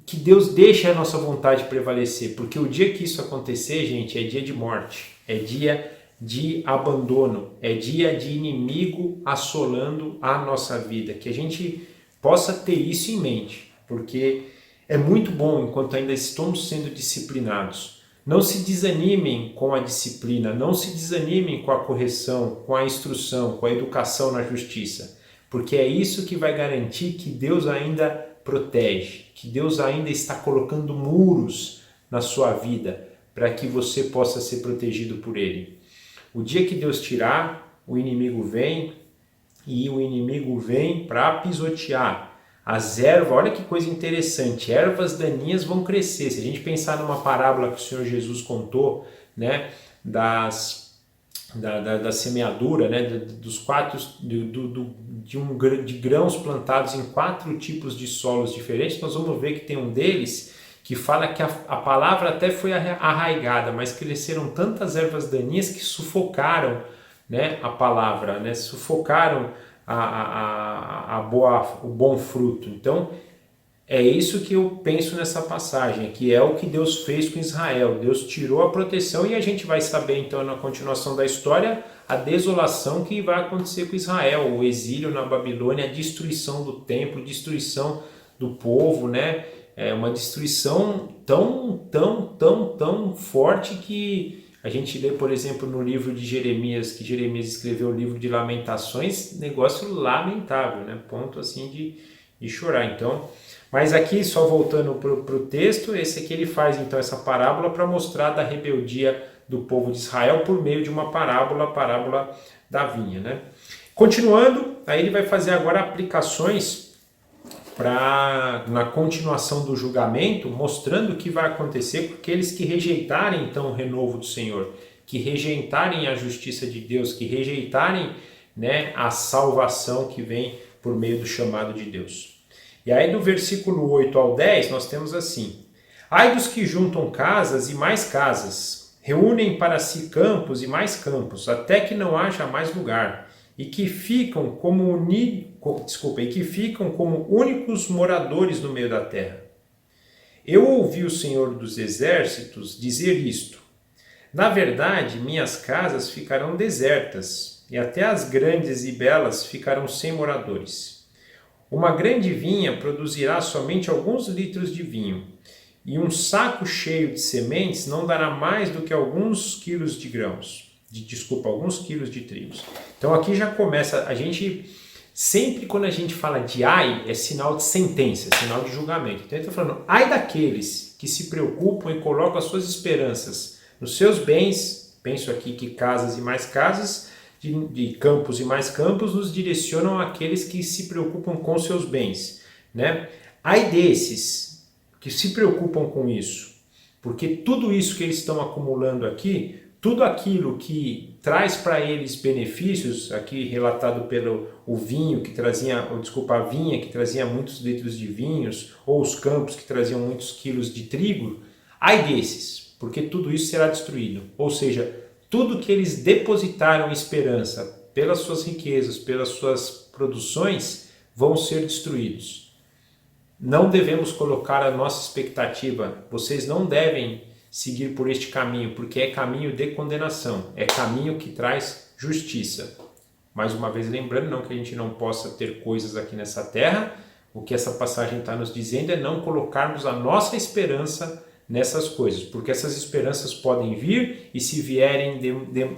que Deus deixe a nossa vontade prevalecer, porque o dia que isso acontecer, gente, é dia de morte, é dia de abandono, é dia de inimigo assolando a nossa vida. Que a gente possa ter isso em mente, porque é muito bom enquanto ainda estamos sendo disciplinados. Não se desanimem com a disciplina, não se desanimem com a correção, com a instrução, com a educação na justiça, porque é isso que vai garantir que Deus ainda protege, que Deus ainda está colocando muros na sua vida para que você possa ser protegido por Ele. O dia que Deus tirar, o inimigo vem e o inimigo vem para pisotear. As ervas, olha que coisa interessante, ervas daninhas vão crescer. Se a gente pensar numa parábola que o Senhor Jesus contou, né, da semeadura, né, dos quatro, de grãos plantados em 4 tipos de solos diferentes, nós vamos ver que tem um deles que fala que a palavra até foi arraigada, mas cresceram tantas ervas daninhas que sufocaram, né, a palavra, né, sufocaram o bom fruto. Então, é isso que eu penso nessa passagem, que é o que Deus fez com Israel. Deus tirou a proteção e a gente vai saber, então, na continuação da história, a desolação que vai acontecer com Israel, o exílio na Babilônia, a destruição do templo, destruição do povo, né? É uma destruição tão forte que a gente lê, por exemplo, no livro de Jeremias, que Jeremias escreveu o livro de Lamentações, negócio lamentável, né? Ponto assim de chorar. Então, mas aqui, só voltando para o texto, esse aqui ele faz então essa parábola para mostrar da rebeldia do povo de Israel por meio de uma parábola, a parábola da vinha, né? Continuando, aí ele vai fazer agora aplicações na continuação do julgamento, mostrando o que vai acontecer com aqueles que rejeitarem então o renovo do Senhor, que rejeitarem a justiça de Deus, que rejeitarem, né, a salvação que vem por meio do chamado de Deus. E aí do versículo 8 ao 10 nós temos assim: ai dos que juntam casas e mais casas, reúnem para si campos e mais campos, até que não haja mais lugar, e que ficam como únicos moradores no meio da terra. Eu ouvi o Senhor dos Exércitos dizer isto: na verdade, minhas casas ficarão desertas, e até as grandes e belas ficarão sem moradores. Uma grande vinha produzirá somente alguns litros de vinho, e um saco cheio de sementes não dará mais do que alguns quilos de alguns quilos de trigo. Então aqui já começa, a gente, sempre quando a gente fala de ai, é sinal de sentença, é sinal de julgamento. Então ele está falando, ai daqueles que se preocupam e colocam as suas esperanças nos seus bens, penso aqui que casas e mais casas, de campos e mais campos, nos direcionam àqueles que se preocupam com seus bens, né? Ai desses que se preocupam com isso, porque tudo isso que eles estão acumulando aqui, tudo aquilo que traz para eles benefícios, aqui relatado pelo a vinha que trazia muitos litros de vinhos, ou os campos que traziam muitos quilos de trigo, ai desses, porque tudo isso será destruído. Ou seja, tudo que eles depositaram esperança pelas suas riquezas, pelas suas produções, vão ser destruídos. Não devemos colocar a nossa expectativa, vocês não devem seguir por este caminho, porque é caminho de condenação, é caminho que traz justiça. Mais uma vez lembrando, não que a gente não possa ter coisas aqui nessa terra, o que essa passagem está nos dizendo é não colocarmos a nossa esperança nessas coisas, porque essas esperanças podem vir e se vierem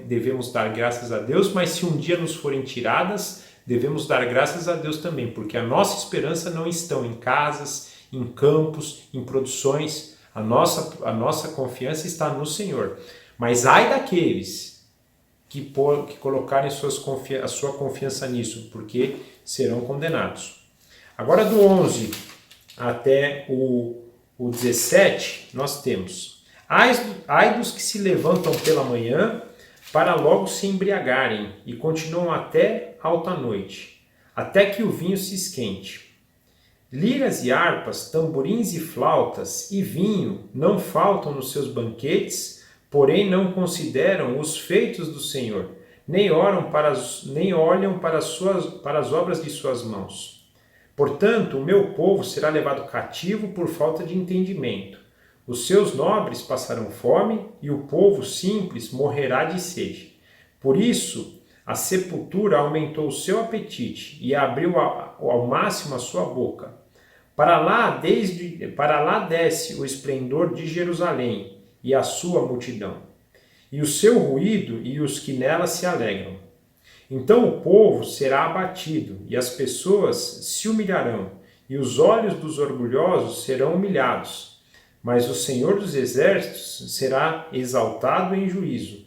devemos dar graças a Deus, mas se um dia nos forem tiradas, devemos dar graças a Deus também, porque a nossa esperança não está em casas, em campos, em produções, a nossa confiança está no Senhor. Mas ai daqueles que colocarem a sua confiança nisso, porque serão condenados. Agora do 11 até o 17, nós temos: ai dos que se levantam pela manhã para logo se embriagarem e continuam até alta noite, até que o vinho se esquente. Liras e harpas, tamborins e flautas e vinho não faltam nos seus banquetes, porém não consideram os feitos do Senhor, nem olham para as obras de suas mãos. Portanto, o meu povo será levado cativo por falta de entendimento. Os seus nobres passarão fome e o povo simples morrerá de sede. Por isso, a sepultura aumentou o seu apetite e abriu ao máximo a sua boca. Para lá desce o esplendor de Jerusalém e a sua multidão, e o seu ruído e os que nela se alegram. Então o povo será abatido, e as pessoas se humilharão, e os olhos dos orgulhosos serão humilhados. Mas o Senhor dos Exércitos será exaltado em juízo.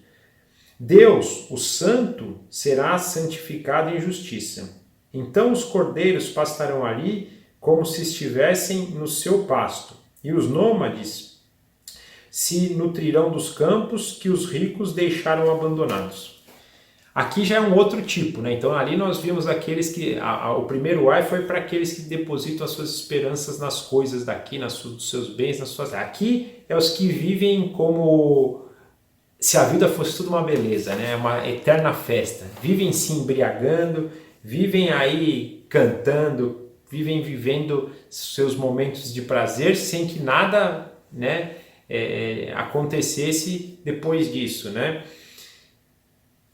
Deus, o Santo, será santificado em justiça. Então os cordeiros pastarão ali como se estivessem no seu pasto, e os nômades se nutrirão dos campos que os ricos deixaram abandonados. Aqui já é um outro tipo, né? Então ali nós vimos aqueles que, o primeiro ai foi para aqueles que depositam as suas esperanças nas coisas daqui, nos seus bens, nas suas... Aqui é os que vivem como se a vida fosse tudo uma beleza, né? Uma eterna festa. Vivem se embriagando, vivem aí cantando, vivem vivendo seus momentos de prazer sem que nada, né, acontecesse depois disso, né?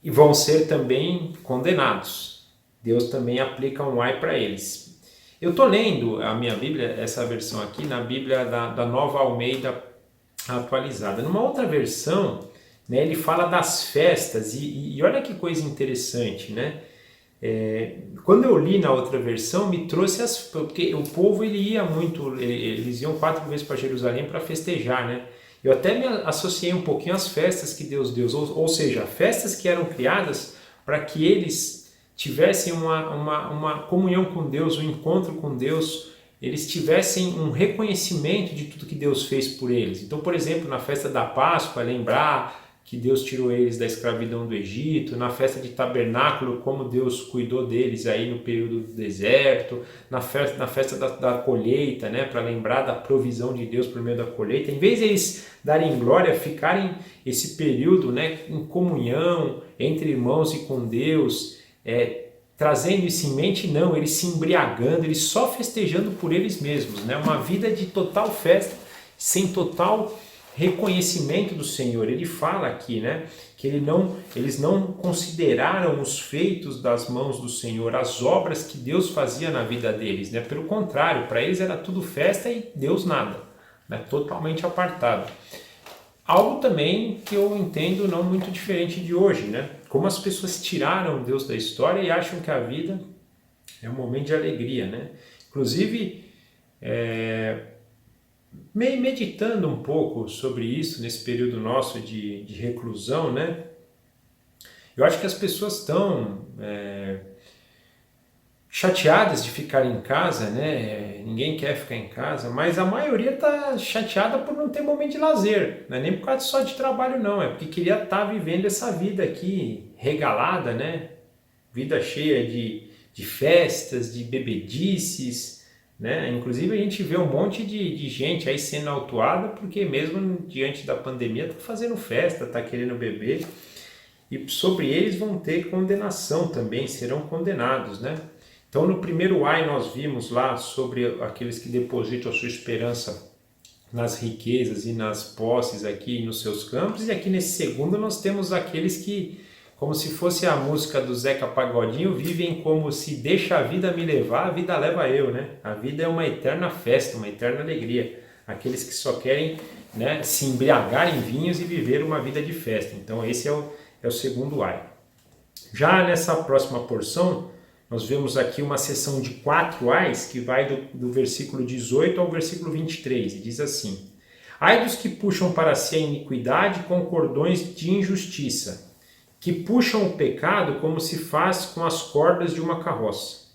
E vão ser também condenados. Deus também aplica um ai para eles. Eu estou lendo a minha Bíblia, essa versão aqui, na Bíblia da Nova Almeida atualizada. Numa outra versão, né, ele fala das festas e olha que coisa interessante, né? Quando eu li na outra versão, me trouxe porque o povo ele ia muito, eles iam 4 vezes para Jerusalém para festejar, né? Eu até me associei um pouquinho às festas que Deus deu, ou seja, festas que eram criadas para que eles tivessem uma comunhão com Deus, um encontro com Deus, eles tivessem um reconhecimento de tudo que Deus fez por eles. Então, por exemplo, na festa da Páscoa, lembrar que Deus tirou eles da escravidão do Egito, na festa de tabernáculo, como Deus cuidou deles aí no período do deserto, na festa da colheita, né, para lembrar da provisão de Deus por meio da colheita. Em vez de eles darem glória, ficarem esse período, né, em comunhão entre irmãos e com Deus, trazendo isso em mente, não, eles se embriagando, eles só festejando por eles mesmos, né, uma vida de total festa, sem total reconhecimento do Senhor. Ele fala aqui, né, que eles não consideraram os feitos das mãos do Senhor, as obras que Deus fazia na vida deles, né? Pelo contrário, para eles era tudo festa e Deus nada, né? Totalmente apartado. Algo também que eu entendo não muito diferente de hoje, né? Como as pessoas tiraram Deus da história e acham que a vida é um momento de alegria, né? Inclusive, meditando um pouco sobre isso nesse período nosso de reclusão, né? Eu acho que as pessoas estão chateadas de ficar em casa, né? Ninguém quer ficar em casa, mas a maioria está chateada por não ter momento de lazer, não é nem por causa só de trabalho não, é porque queria estar vivendo essa vida aqui regalada, né? Vida cheia de festas, de bebedices, né? Inclusive a gente vê um monte de gente aí sendo autuada porque mesmo diante da pandemia está fazendo festa, está querendo beber, e sobre eles vão ter condenação também, serão condenados, né? Então no primeiro ai nós vimos lá sobre aqueles que depositam a sua esperança nas riquezas e nas posses aqui nos seus campos, e aqui nesse segundo nós temos aqueles que, como se fosse a música do Zeca Pagodinho, vivem como se deixa a vida me levar, a vida leva eu, né? A vida é uma eterna festa, uma eterna alegria. Aqueles que só querem, né, se embriagar em vinhos e viver uma vida de festa. Então esse é o segundo ai. Já nessa próxima porção, nós vemos aqui uma seção de 4 ais que vai do versículo 18 ao versículo 23, e diz assim: ai dos que puxam para si a iniquidade com cordões de injustiça, que puxam o pecado como se faz com as cordas de uma carroça,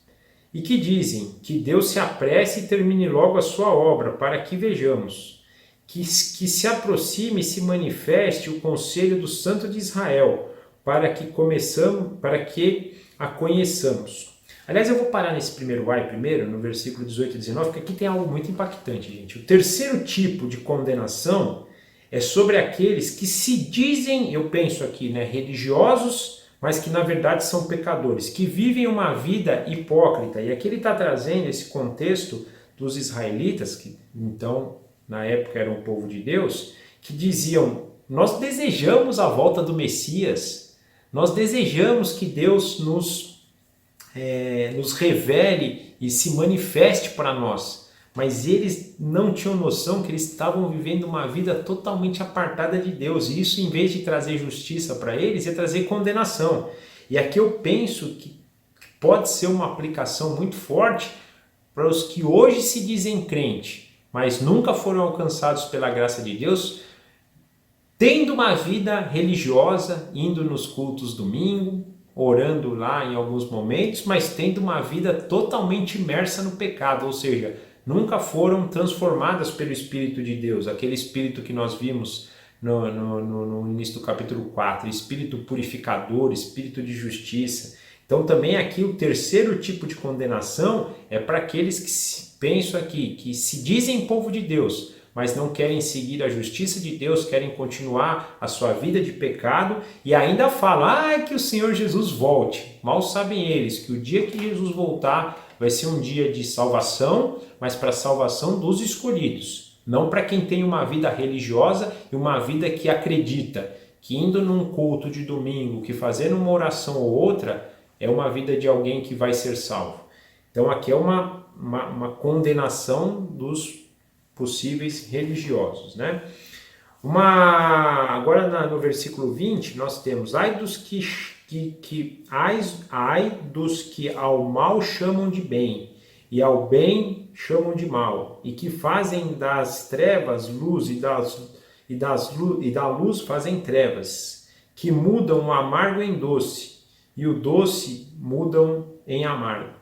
e que dizem que Deus se apresse e termine logo a sua obra, para que vejamos, que se aproxime e se manifeste o conselho do Santo de Israel, para que a conheçamos. Aliás, eu vou parar nesse primeiro ai primeiro, no versículo 18 e 19, porque aqui tem algo muito impactante, gente. O terceiro tipo de condenação é sobre aqueles que se dizem, eu penso aqui, né, religiosos, mas que na verdade são pecadores, que vivem uma vida hipócrita. E aqui ele está trazendo esse contexto dos israelitas, que então na época eram o povo de Deus, que diziam: nós desejamos a volta do Messias, Nós desejamos que Deus nos revele e se manifeste para nós, mas eles não tinham noção que eles estavam vivendo uma vida totalmente apartada de Deus, e isso, em vez de trazer justiça para eles, ia trazer condenação. E aqui eu penso que pode ser uma aplicação muito forte para os que hoje se dizem crente, mas nunca foram alcançados pela graça de Deus, tendo uma vida religiosa, indo nos cultos domingo, orando lá em alguns momentos, mas tendo uma vida totalmente imersa no pecado, ou seja, nunca foram transformadas pelo Espírito de Deus, aquele Espírito que nós vimos no início do capítulo 4, Espírito purificador, Espírito de justiça. Então também aqui o terceiro tipo de condenação é para aqueles que penso aqui, que se dizem povo de Deus, mas não querem seguir a justiça de Deus, querem continuar a sua vida de pecado e ainda falam que o Senhor Jesus volte. Mal sabem eles que o dia que Jesus voltar vai ser um dia de salvação, mas para a salvação dos escolhidos, não para quem tem uma vida religiosa e uma vida que acredita que indo num culto de domingo, que fazendo uma oração ou outra, é uma vida de alguém que vai ser salvo. Então aqui é uma condenação dos possíveis religiosos, né? Agora no versículo 20 nós temos: ai dos que ao mal chamam de bem e ao bem chamam de mal, e que fazem das trevas luz e da luz fazem trevas, que mudam o amargo em doce e o doce mudam em amargo.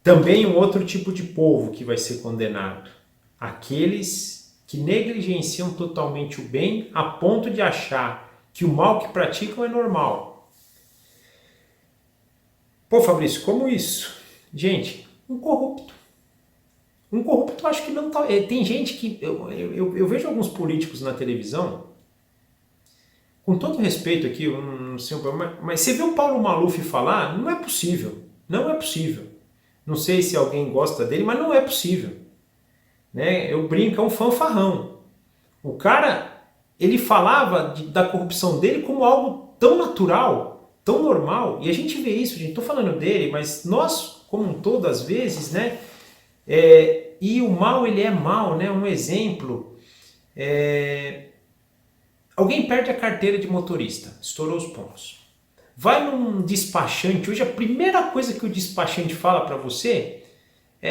Também um outro tipo de povo que vai ser condenado: aqueles que negligenciam totalmente o bem a ponto de achar que o mal que praticam é normal. Pô, Fabrício, como isso? Gente, um corrupto. Um corrupto, acho que não tá. Tem gente que. Eu vejo alguns políticos na televisão, com todo respeito aqui, mas você viu o Paulo Maluf falar? Não é possível. Não é possível. Não sei se alguém gosta dele, mas não é possível. Né? Eu brinco, é um fanfarrão. O cara, ele falava da corrupção dele como algo tão natural, tão normal. E a gente vê isso, gente. Estou falando dele, mas nós, como um todo, às vezes, né? E o mal, ele é mal, né? Um exemplo. Alguém perde a carteira de motorista, estourou os pontos. Vai num despachante, hoje a primeira coisa que o despachante fala para você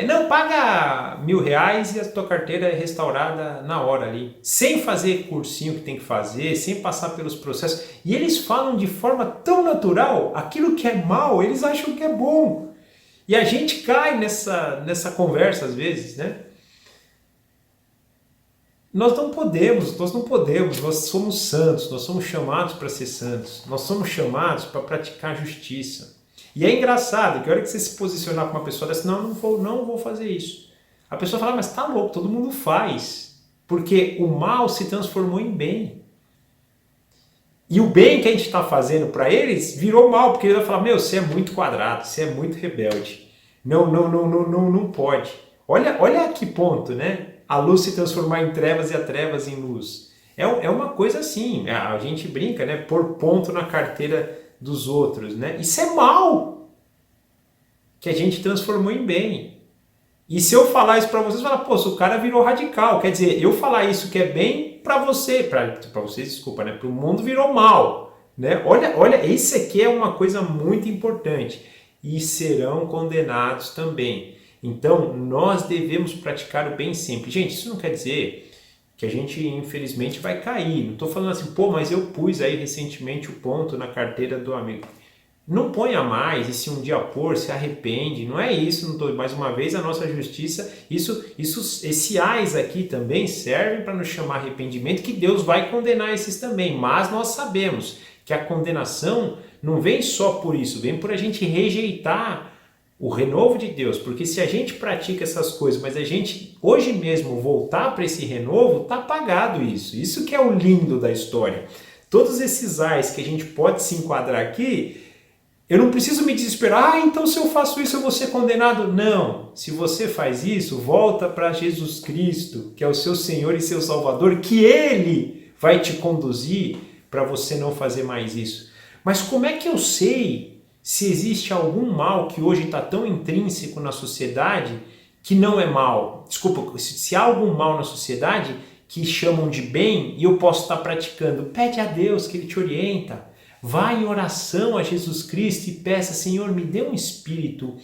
não, paga R$1.000 e a tua carteira é restaurada na hora ali, sem fazer cursinho que tem que fazer, sem passar pelos processos. E eles falam de forma tão natural, aquilo que é mal, eles acham que é bom. E a gente cai nessa conversa às vezes, né? Nós não podemos, nós somos santos, nós somos chamados para ser santos, nós somos chamados para praticar justiça. E é engraçado que a hora que você se posicionar com uma pessoa dessa, não vou fazer isso. A pessoa fala, mas tá louco, todo mundo faz, porque o mal se transformou em bem. E o bem que a gente está fazendo para eles virou mal, porque ele vai falar, você é muito quadrado, você é muito rebelde, não pode. Olha a que ponto, né? A luz se transformar em trevas e a trevas em luz. É uma coisa assim, a gente brinca, né? Pôr ponto na carteira dos outros, né? Isso é mal, que a gente transformou em bem. E se eu falar isso para vocês, falar, o cara virou radical. Quer dizer, eu falar isso que é bem para vocês, desculpa, né? Para o mundo virou mal, né? Olha, isso aqui é uma coisa muito importante. E serão condenados também. Então, nós devemos praticar o bem sempre. Gente, isso não quer dizer que a gente, infelizmente, vai cair. Não estou falando assim, mas eu pus aí recentemente o ponto na carteira do amigo. Não ponha mais, e se um dia pôr, se arrepende. Não é isso, mais uma vez, a nossa justiça, esse ais aqui também serve para nos chamar arrependimento, que Deus vai condenar esses também. Mas nós sabemos que a condenação não vem só por isso, vem por a gente rejeitar o renovo de Deus, porque se a gente pratica essas coisas, mas a gente hoje mesmo voltar para esse renovo, tá pagado isso. Isso que é o lindo da história. Todos esses ais que a gente pode se enquadrar aqui, eu não preciso me desesperar, então se eu faço isso eu vou ser condenado. Não, se você faz isso, volta para Jesus Cristo, que é o seu Senhor e seu Salvador, que Ele vai te conduzir para você não fazer mais isso. Mas como é que eu sei se existe algum mal que hoje está tão intrínseco na sociedade que não é mal? Desculpa, se há algum mal na sociedade que chamam de bem e eu posso estar praticando, pede a Deus que Ele te orienta. Vá em oração a Jesus Cristo e peça, Senhor, me dê um espírito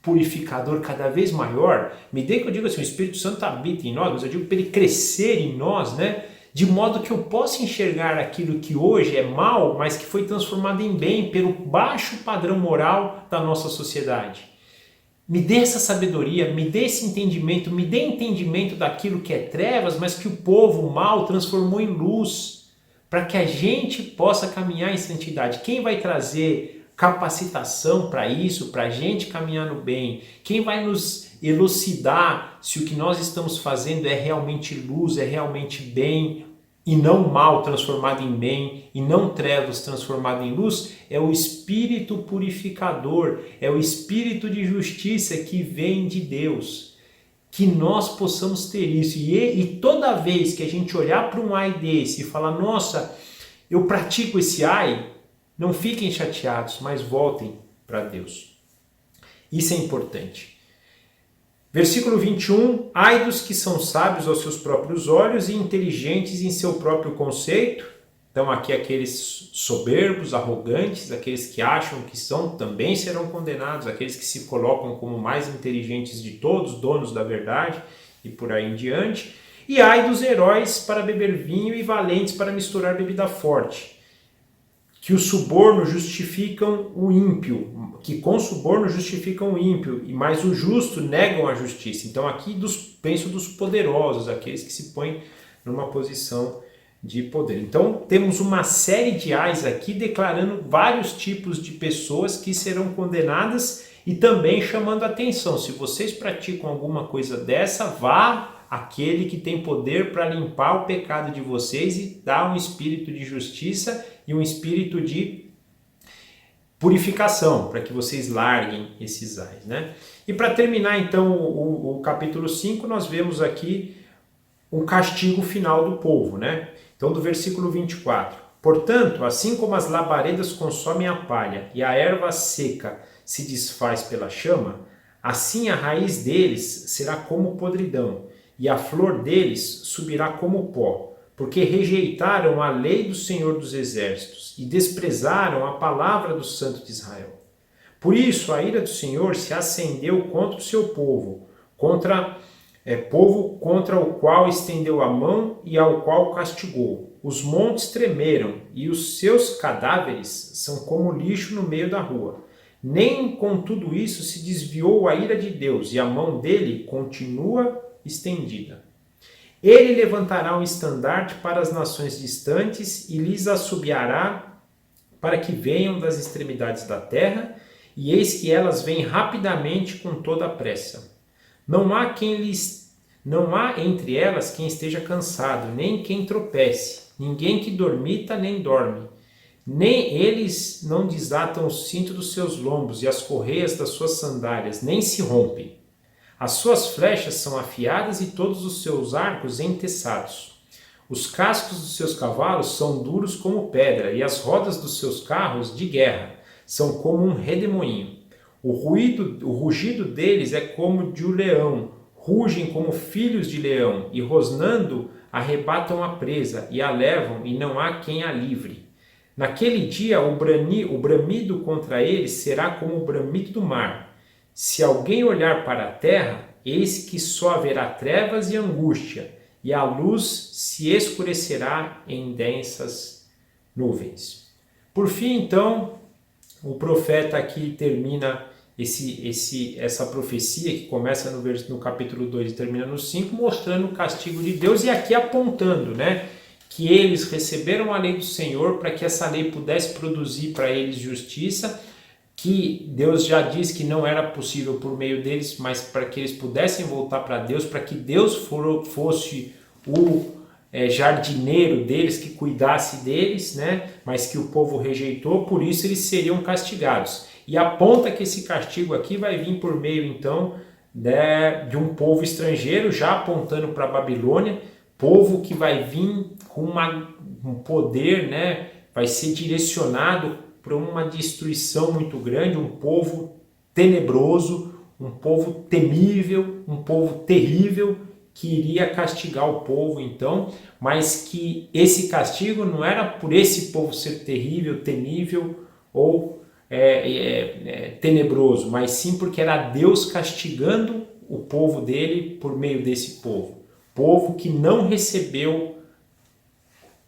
purificador cada vez maior. Me dê, que eu digo assim, o Espírito Santo habita em nós, mas eu digo para ele crescer em nós, né? De modo que eu possa enxergar aquilo que hoje é mal, mas que foi transformado em bem pelo baixo padrão moral da nossa sociedade. Me dê essa sabedoria, me dê esse entendimento, me dê entendimento daquilo que é trevas, mas que o povo mal transformou em luz, para que a gente possa caminhar em santidade. Quem vai trazer capacitação para isso, para a gente caminhar no bem? Quem vai nos elucidar se o que nós estamos fazendo é realmente luz, é realmente bem, e não mal transformado em bem, e não trevas transformado em luz? É o Espírito purificador, é o Espírito de justiça que vem de Deus. Que nós possamos ter isso. E toda vez que a gente olhar para um ai desse e falar, nossa, eu pratico esse ai, não fiquem chateados, mas voltem para Deus. Isso é importante. Versículo 21, ai dos que são sábios aos seus próprios olhos e inteligentes em seu próprio conceito. Então aqui aqueles soberbos, arrogantes, aqueles que acham que são, também serão condenados, aqueles que se colocam como mais inteligentes de todos, donos da verdade, e por aí em diante. E ai dos heróis para beber vinho e valentes para misturar bebida forte, que o suborno justificam o ímpio, que com suborno justificam o ímpio, e mais o justo negam a justiça. Então aqui penso dos poderosos, aqueles que se põem numa posição de poder. Então temos uma série de ais aqui declarando vários tipos de pessoas que serão condenadas e também chamando a atenção. Se vocês praticam alguma coisa dessa, vá àquele que tem poder para limpar o pecado de vocês e dar um espírito de justiça e um espírito de purificação, para que vocês larguem esses ais, né? E para terminar então o capítulo 5, nós vemos aqui um castigo final do povo, né? Então do versículo 24, portanto, assim como as labaredas consomem a palha e a erva seca se desfaz pela chama, assim a raiz deles será como podridão e a flor deles subirá como pó, porque rejeitaram a lei do Senhor dos Exércitos e desprezaram a palavra do Santo de Israel. Por isso a ira do Senhor se acendeu contra o seu povo, povo contra o qual estendeu a mão e ao qual castigou. Os montes tremeram e os seus cadáveres são como lixo no meio da rua. Nem com tudo isso se desviou a ira de Deus e a mão dele continua estendida. Ele levantará um estandarte para as nações distantes e lhes assobiará para que venham das extremidades da terra, e eis que elas vêm rapidamente com toda a pressa. Não há entre elas quem esteja cansado, nem quem tropece, ninguém que dormita nem dorme. Nem eles não desatam o cinto dos seus lombos e as correias das suas sandálias, nem se rompem. As suas flechas são afiadas e todos os seus arcos entessados. Os cascos dos seus cavalos são duros como pedra e as rodas dos seus carros de guerra são como um redemoinho. O rugido deles é como de um leão, rugem como filhos de leão e rosnando arrebatam a presa e a levam e não há quem a livre. Naquele dia o bramido contra eles será como o bramido do mar. Se alguém olhar para a terra, eis que só haverá trevas e angústia, e a luz se escurecerá em densas nuvens. Por fim, então, o profeta aqui termina essa profecia que começa no capítulo 2 e termina no 5, mostrando o castigo de Deus e aqui apontando, né, que eles receberam a lei do Senhor para que essa lei pudesse produzir para eles justiça, que Deus já disse que não era possível por meio deles, mas para que eles pudessem voltar para Deus, para que Deus fosse o jardineiro deles, que cuidasse deles, né? Mas que o povo rejeitou, por isso eles seriam castigados. E aponta que esse castigo aqui vai vir por meio, então, de um povo estrangeiro, já apontando para a Babilônia, povo que vai vir com um poder, né? Vai ser direcionado para uma destruição muito grande, um povo tenebroso, um povo temível, um povo terrível, que iria castigar o povo então, mas que esse castigo não era por esse povo ser terrível, temível ou tenebroso, mas sim porque era Deus castigando o povo dele por meio desse povo que não recebeu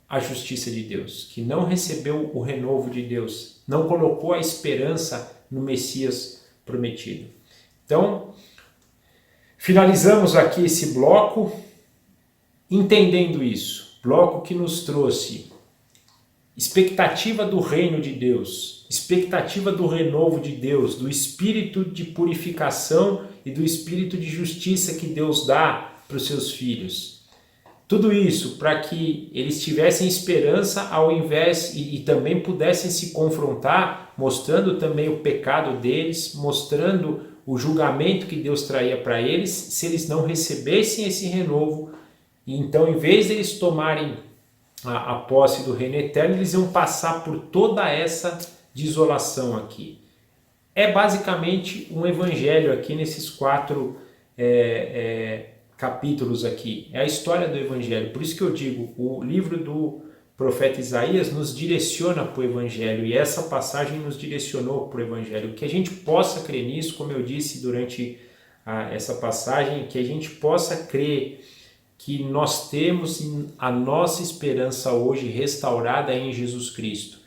a justiça de Deus, que não recebeu o renovo de Deus, não colocou a esperança no Messias prometido. Então, finalizamos aqui esse bloco entendendo isso, bloco que nos trouxe expectativa do reino de Deus, expectativa do renovo de Deus, do espírito de purificação e do espírito de justiça que Deus dá para os seus filhos. Tudo isso para que eles tivessem esperança ao invés e também pudessem se confrontar, mostrando também o pecado deles, mostrando o julgamento que Deus traía para eles se eles não recebessem esse renovo. E então, em vez de eles tomarem a posse do reino eterno, eles iam passar por toda essa desolação aqui. É basicamente um evangelho aqui nesses 4 capítulos aqui. É a história do evangelho. Por isso que eu digo, o livro do profeta Isaías nos direciona para o evangelho e essa passagem nos direcionou para o evangelho. Que a gente possa crer nisso, como eu disse durante essa passagem, que a gente possa crer que nós temos a nossa esperança hoje restaurada em Jesus Cristo.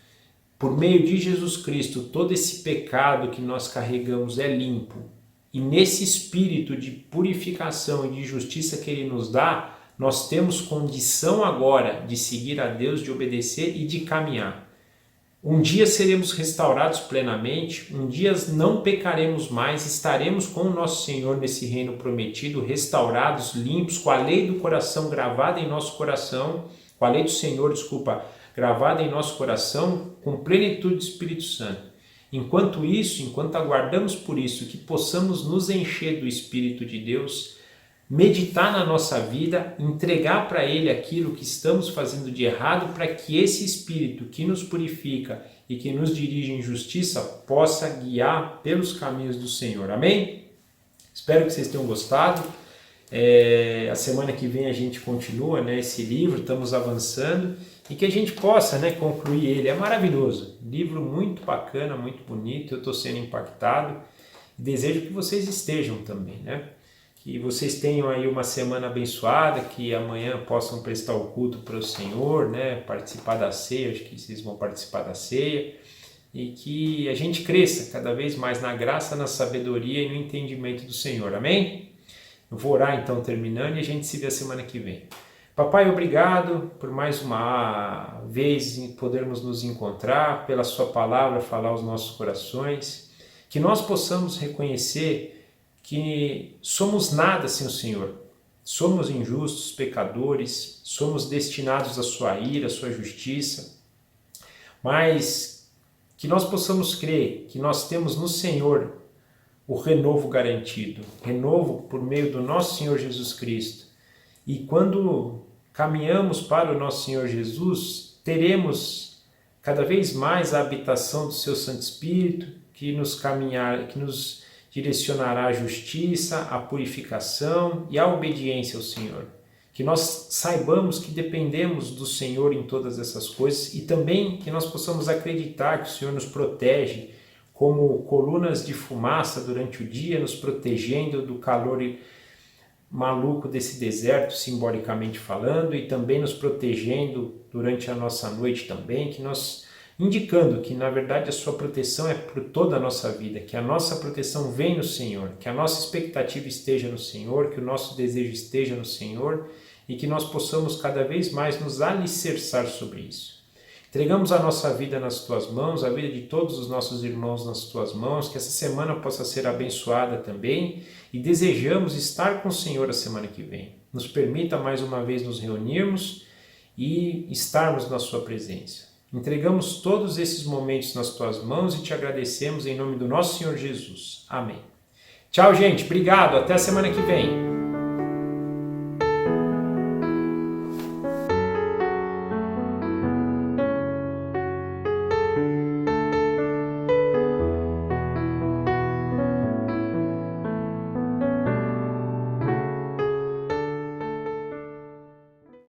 Por meio de Jesus Cristo, todo esse pecado que nós carregamos é limpo. E nesse espírito de purificação e de justiça que Ele nos dá, nós temos condição agora de seguir a Deus, de obedecer e de caminhar. Um dia seremos restaurados plenamente, um dia não pecaremos mais, estaremos com o nosso Senhor nesse reino prometido, restaurados, limpos, com a lei do coração gravada em nosso coração, com a lei do Senhor, gravada em nosso coração, com plenitude do Espírito Santo. Enquanto isso, enquanto aguardamos por isso, que possamos nos encher do Espírito de Deus, meditar na nossa vida, entregar para Ele aquilo que estamos fazendo de errado, para que esse Espírito que nos purifica e que nos dirige em justiça possa guiar pelos caminhos do Senhor. Amém? Espero que vocês tenham gostado. A semana que vem a gente continua, né, esse livro, estamos avançando e que a gente possa, né, concluir ele. É maravilhoso, livro muito bacana, muito bonito, eu estou sendo impactado e desejo que vocês estejam também, né? Que vocês tenham aí uma semana abençoada, que amanhã possam prestar o culto para o Senhor, né? Participar da ceia, acho que vocês vão participar da ceia, e que a gente cresça cada vez mais na graça, na sabedoria e no entendimento do Senhor, amém? Eu vou orar então terminando e a gente se vê a semana que vem. Papai, obrigado por mais uma vez podermos nos encontrar, pela sua palavra falar aos nossos corações, que nós possamos reconhecer que somos nada sem o Senhor, somos injustos, pecadores, somos destinados à sua ira, à sua justiça, mas que nós possamos crer que nós temos no Senhor o renovo garantido, renovo por meio do nosso Senhor Jesus Cristo. E quando caminhamos para o nosso Senhor Jesus, teremos cada vez mais a habitação do seu Santo Espírito, que nos direcionará à justiça, à purificação e à obediência ao Senhor. Que nós saibamos que dependemos do Senhor em todas essas coisas e também que nós possamos acreditar que o Senhor nos protege como colunas de fumaça durante o dia, nos protegendo do calor maluco desse deserto, simbolicamente falando, e também nos protegendo durante a nossa noite também, que nós indicando que na verdade a sua proteção é por toda a nossa vida, que a nossa proteção vem no Senhor, que a nossa expectativa esteja no Senhor, que o nosso desejo esteja no Senhor e que nós possamos cada vez mais nos alicerçar sobre isso. Entregamos a nossa vida nas Tuas mãos, a vida de todos os nossos irmãos nas Tuas mãos, que essa semana possa ser abençoada também e desejamos estar com o Senhor a semana que vem. Nos permita mais uma vez nos reunirmos e estarmos na Sua presença. Entregamos todos esses momentos nas Tuas mãos e Te agradecemos em nome do nosso Senhor Jesus. Amém. Tchau, gente. Obrigado. Até a semana que vem.